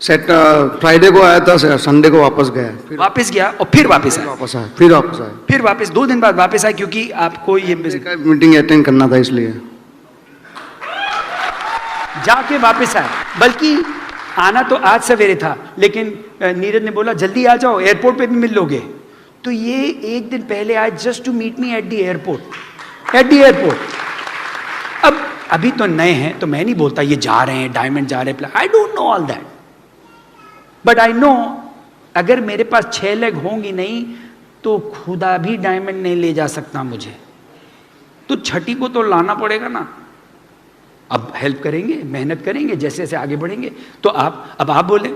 Speaker 2: फ्राइडे को आया था, संडे को वापस गया।
Speaker 1: वापस गया और फिर वापस आया?
Speaker 2: वापस आया, फिर वापस आया।
Speaker 1: फिर वापस 2 दिन बाद वापस आए क्योंकि आपको ये
Speaker 2: मीटिंग अटेंड करना था इसलिए
Speaker 1: जाके वापस आए। बल्कि आना तो आज सवेरे था, लेकिन नीरज ने बोला जल्दी आ जाओ, एयरपोर्ट पे भी मिल लोगे। तो ये 1 दिन पहले आए just to meet me at the airport. अब अभी तो नए हैं तो मैं नहीं बोलता ये जा रहे हैं, डायमंड जा रहे हैं, I don't know all that, but I know अगर मेरे पास 6 लेग होंगी नहीं तो खुदा भी डायमंड नहीं ले जा सकता मुझे, तो छठी को तो लाना पड़ेगा ना। अब हेल्प करेंगे, मेहनत करेंगे, जैसे जैसे आगे बढ़ेंगे। तो अब आप बोले।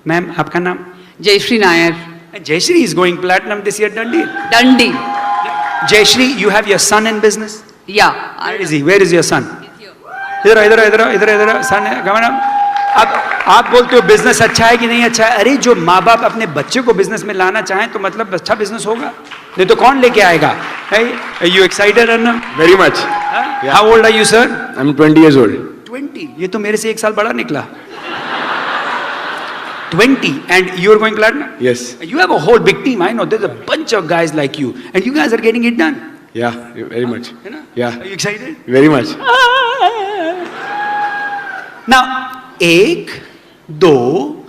Speaker 1: मैम आपका नाम?
Speaker 6: Jayashree Nair.
Speaker 1: Jayashree is going platinum this year.
Speaker 6: Dundee.
Speaker 1: Jayashree, you have your son in business?
Speaker 6: Yeah.
Speaker 1: Where is your son? इधर सन है, कम ऑन। अब आप बोलते हो बिजनेस अच्छा है कि नहीं अच्छा है। अरे जो माँ बाप अपने बच्चे को बिजनेस में लाना चाहें तो मतलब अच्छा बिजनेस होगा, नहीं तो कौन लेके आएगा? You excited?
Speaker 5: Very much.
Speaker 1: How old are you sir?
Speaker 2: I'm 20 years old.
Speaker 1: 20. ये तो मेरे से 1 साल बड़ा निकला. 20 and you are going Klarna?
Speaker 2: Yes.
Speaker 1: You have a whole big team. I know there's a bunch of guys like you, and you guys are getting it done.
Speaker 2: Yeah, very much.
Speaker 1: है ना?
Speaker 2: Yeah,
Speaker 1: Are you excited?
Speaker 2: very much.
Speaker 1: Now, 1, 2,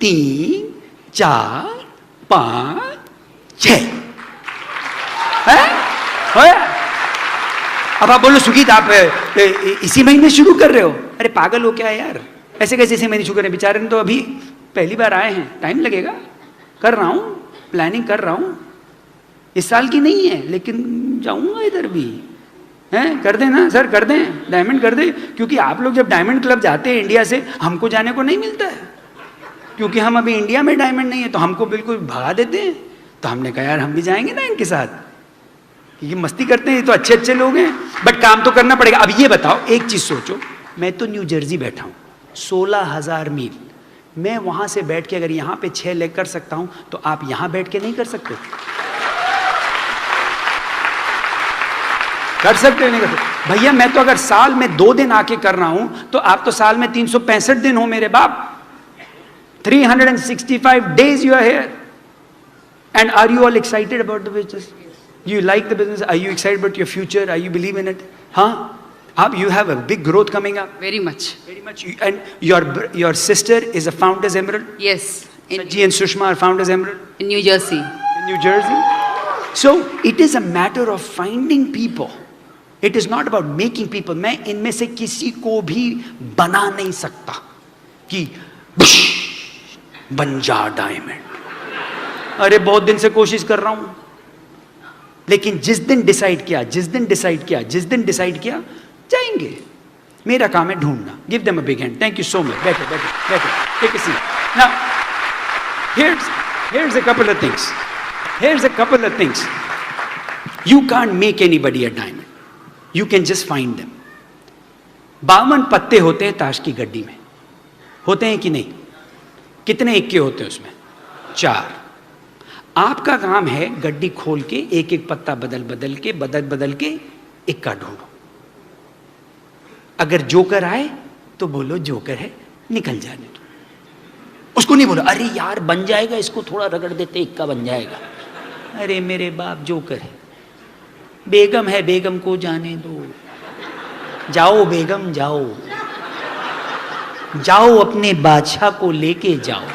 Speaker 1: 3, 4, 5, 6. है? अब आप बोलो सुगीत आप इसी महीने शुरू कर रहे हो? अरे पागल हो क्या यार? ऐसे कैसे इसी महीने शुरू करें? बेचारे ने तो अभी पहली बार आए हैं, टाइम लगेगा. कर रहा हूं, प्लानिंग कर रहा हूं. इस साल की नहीं है, लेकिन जाऊंगा इधर भी. हैं? कर दें ना सर, कर दें, डायमंड कर दें. क्योंकि आप लोग जब डायमंड क्लब जाते हैं इंडिया से, हमको जाने को नहीं मिलता है, क्योंकि हम अभी इंडिया में डायमंड नहीं है, तो हमको बिल्कुल भगा देते हैं. तो हमने कहा यार हम भी जाएंगे ना इनके साथ, क्योंकि मस्ती करते हैं, ये तो अच्छे अच्छे लोग हैं, बट काम तो करना पड़ेगा. अब ये बताओ, एक चीज सोचो, मैं तो न्यू जर्सी बैठा हूं, 16,000 मील. मैं वहां से बैठ के अगर यहां पे 6 लेग कर सकता हूं, तो आप यहां बैठ के नहीं कर सकते? कर सकते हो नहीं कर सकते? भैया मैं तो अगर साल में 2 दिन आके कर रहा हूं, तो आप तो साल में 365 दिन हो मेरे बाप. 365 days you are here. And are you all excited about the business? You like the business? Are you excited about your future? Are you believe in it? Huh? You have a big growth coming up.
Speaker 6: Very much.
Speaker 1: Very much. And your sister is a Founders Emerald.
Speaker 6: Yes. In
Speaker 1: Saji and Sushma are Founders Emerald
Speaker 6: New Jersey.
Speaker 1: in New Jersey. So it is a matter of finding people. It is not about making people. मैं इनमें से किसी को भी बना नहीं सकता कि बन जा डायमंड. अरे बहुत दिन से कोशिश कर रहा हूं, लेकिन जिस दिन डिसाइड किया जाएंगे. मेरा काम है ढूंढना. Give them a big hand. Thank you so much. बैठो बैठो बैठो. Take a seat. Now here's a couple of things. You can't make anybody a diamond. You can just find them. 52 पत्ते होते हैं ताश की गड्डी में, होते हैं कि नहीं? कितने इक्के होते हैं उसमें? 4. आपका काम है गड्डी खोल के एक एक पत्ता बदल के इक्का ढूंढो. अगर जोकर आए तो बोलो जोकर है, निकल जाने दो. उसको नहीं बोलो अरे यार बन जाएगा, इसको थोड़ा रगड़ देते इक्का बन जाएगा. अरे मेरे बाप जोकर है. बेगम है, बेगम को जाने दो. जाओ बेगम जाओ, जाओ अपने बादशाह को लेके जाओ,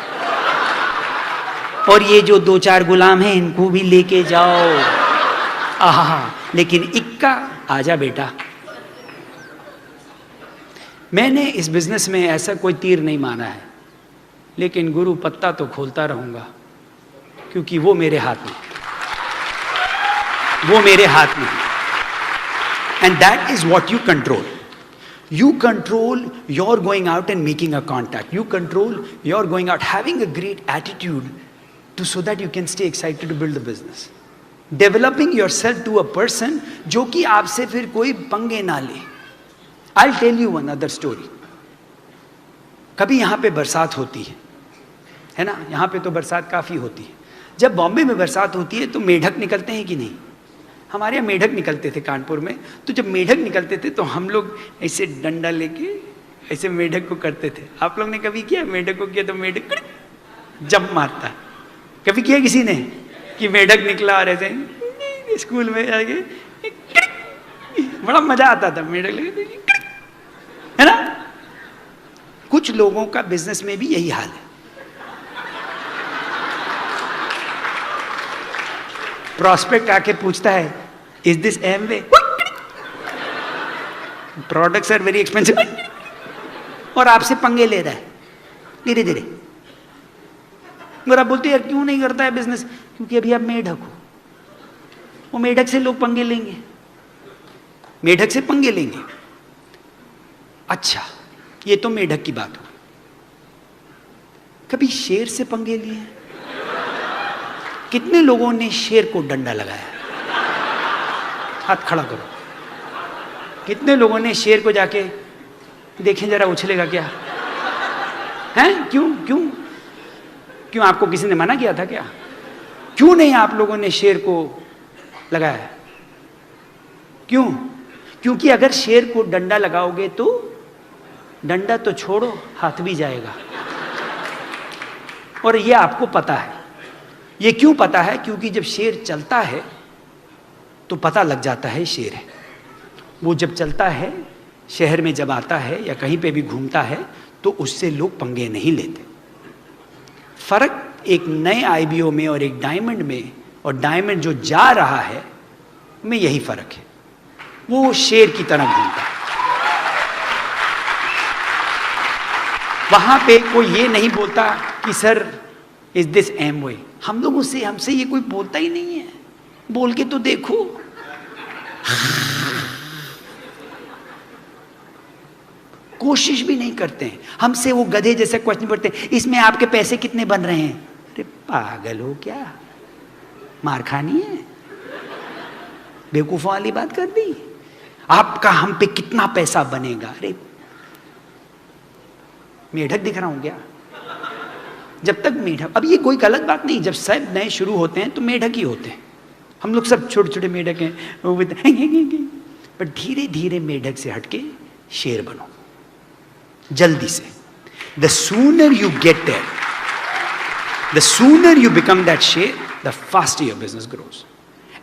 Speaker 1: और ये जो 2-4 गुलाम हैं इनको भी लेके जाओ. आहा, लेकिन इक्का आजा बेटा. मैंने इस बिजनेस में ऐसा कोई तीर नहीं माना है, लेकिन गुरु पत्ता तो खोलता रहूंगा, क्योंकि वो मेरे हाथ में. And that is what you control. You control your going out and making a contact. You control your going out, having a great attitude so that you can stay excited to build the business. Developing yourself to a person जो कि आपसे फिर कोई पंगे ना ले. I'll tell you one other story. कभी यहाँ पे बरसात होती है ना? यहाँ पे तो बरसात काफ़ी होती है. जब बॉम्बे में बरसात होती है तो मेढक निकलते हैं कि नहीं? हमारे यहाँ मेढक निकलते थे कानपुर में. तो जब मेढक निकलते थे तो हम लोग ऐसे डंडा लेके ऐसे मेढक को करते थे. आप लोग ने कभी किया? मेढक को किया तो मेढक जंप मारता. कभी किया किसी ने कि मेढक निकला और ऐसे स्कूल में जाके बड़ा मजा आता था मेढक लगे, है ना? कुछ लोगों का बिजनेस में भी यही हाल है. प्रॉस्पेक्ट आके पूछता है is this Amway? Products are very expensive, और आपसे पंगे ले रहा है धीरे धीरे. अगर आप बोलते यार क्यों नहीं करता है बिजनेस? क्योंकि अभी आप मेढक हो. वो मेढक से लोग पंगे लेंगे, मेढक से पंगे लेंगे. अच्छा, ये तो मेढक की बात हो. कभी शेर से पंगे लिए? कितने लोगों ने शेर को डंडा लगाया? हाथ खड़ा करो. कितने लोगों ने शेर को जाके देखें जरा उछलेगा क्या? हैं? क्यों क्यों क्यों? आपको किसी ने मना किया था क्या? क्यों नहीं आप लोगों ने शेर को लगाया? क्यों? क्योंकि अगर शेर को डंडा लगाओगे तो डंडा तो छोड़ो, हाथ भी जाएगा। और ये आपको पता है। ये क्यों पता है? क्योंकि जब शेर चलता है तो पता लग जाता है शेर है। वो जब चलता है, शहर में जब आता है या कहीं पे भी घूमता है, तो उससे लोग पंगे नहीं लेते। फर्क एक नए आईबीओ में और एक डायमंड में, और डायमंड जो जा रहा है में यही फर्क है। वो शेर की तरह घूमता है। वहां पे कोई ये नहीं बोलता कि सर इज दिस एमवे। हम लोगों से, हमसे ये कोई बोलता ही नहीं है। बोल के तो देखो। कोशिश भी नहीं करते हैं। हमसे वो गधे जैसे क्वेश्चन करते हैं, इसमें आपके पैसे कितने बन रहे हैं? अरे पागल हो क्या? मार खानी है? बेवकूफों वाली बात कर दी। आपका हम पे कितना पैसा बनेगा? अरे मेढक दिख रहा हूं क्या? जब तक मेढक, अब ये कोई गलत बात नहीं, जब सब नए शुरू होते हैं तो मेढक ही होते हैं। हम लोग सब छोटे छोटे मेढक हैं, पर धीरे धीरे मेढक से हटके शेर बनो, जल्दी से। The sooner you get there, the sooner you become that शेर, the faster your business grows.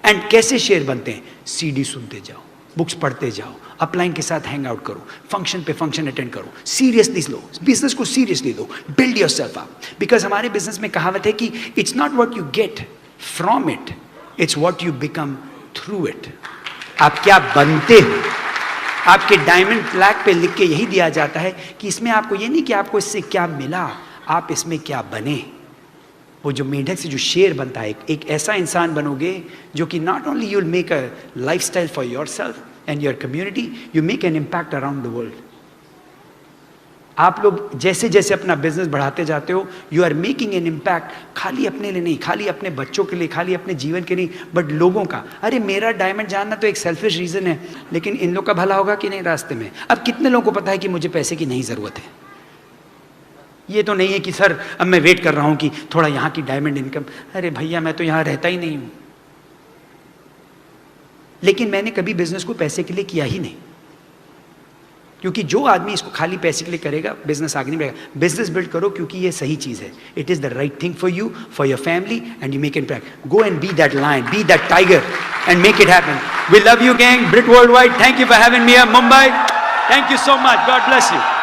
Speaker 1: And कैसे शेर बनते हैं? सीडी सुनते जाओ, बुक्स पढ़ते जाओ, अपलाइन के साथ हैंग आउट करो, फंक्शन पे फंक्शन अटेंड करो, सीरियसली लो, बिजनेस को seriously low, build yourself up. Because हमारे बिजनेस में कहावत है कि it's not what you get from it, it's what you become through it. आप क्या बनते हो? आपके डायमंड फ्लैग पे लिख के यही दिया जाता है कि इसमें आपको ये नहीं कि आपको इससे क्या मिला, आप इसमें क्या बने। वो जो मेढक से जो शेर बनता है, एक ऐसा इंसान बनोगे जो कि not only you will make a lifestyle for yourself and your community, you make an impact around the world. आप लोग जैसे जैसे अपना बिजनेस बढ़ाते जाते हो, you are making an impact, खाली अपने लिए नहीं, खाली अपने बच्चों के लिए, खाली अपने जीवन के नहीं, बट लोगों का। अरे मेरा डायमंड जानना तो एक सेल्फिश रीजन है, लेकिन इन लोग का भला होगा कि नहीं रास्ते में? अब कितने लोगों को पता है कि मुझे पैसे की नहीं जरूरत है? ये तो नहीं है कि सर अब मैं वेट कर रहा हूं कि थोड़ा यहां की डायमंड इनकम। अरे भैया मैं तो यहां रहता ही नहीं हूं, लेकिन मैंने कभी बिजनेस को पैसे के लिए किया ही नहीं। क्योंकि जो आदमी इसको खाली पैसे के लिए करेगा, बिजनेस आगे नहीं बढ़ेगा। बिजनेस बिल्ड करो क्योंकि ये सही चीज है। It is the right thing for you, for your family, and you make impact. Go and be that lion, be that tiger, and make it happen. We love you gang, Brit world wide. Thank you for having me here Mumbai. Thank you so much, God bless you.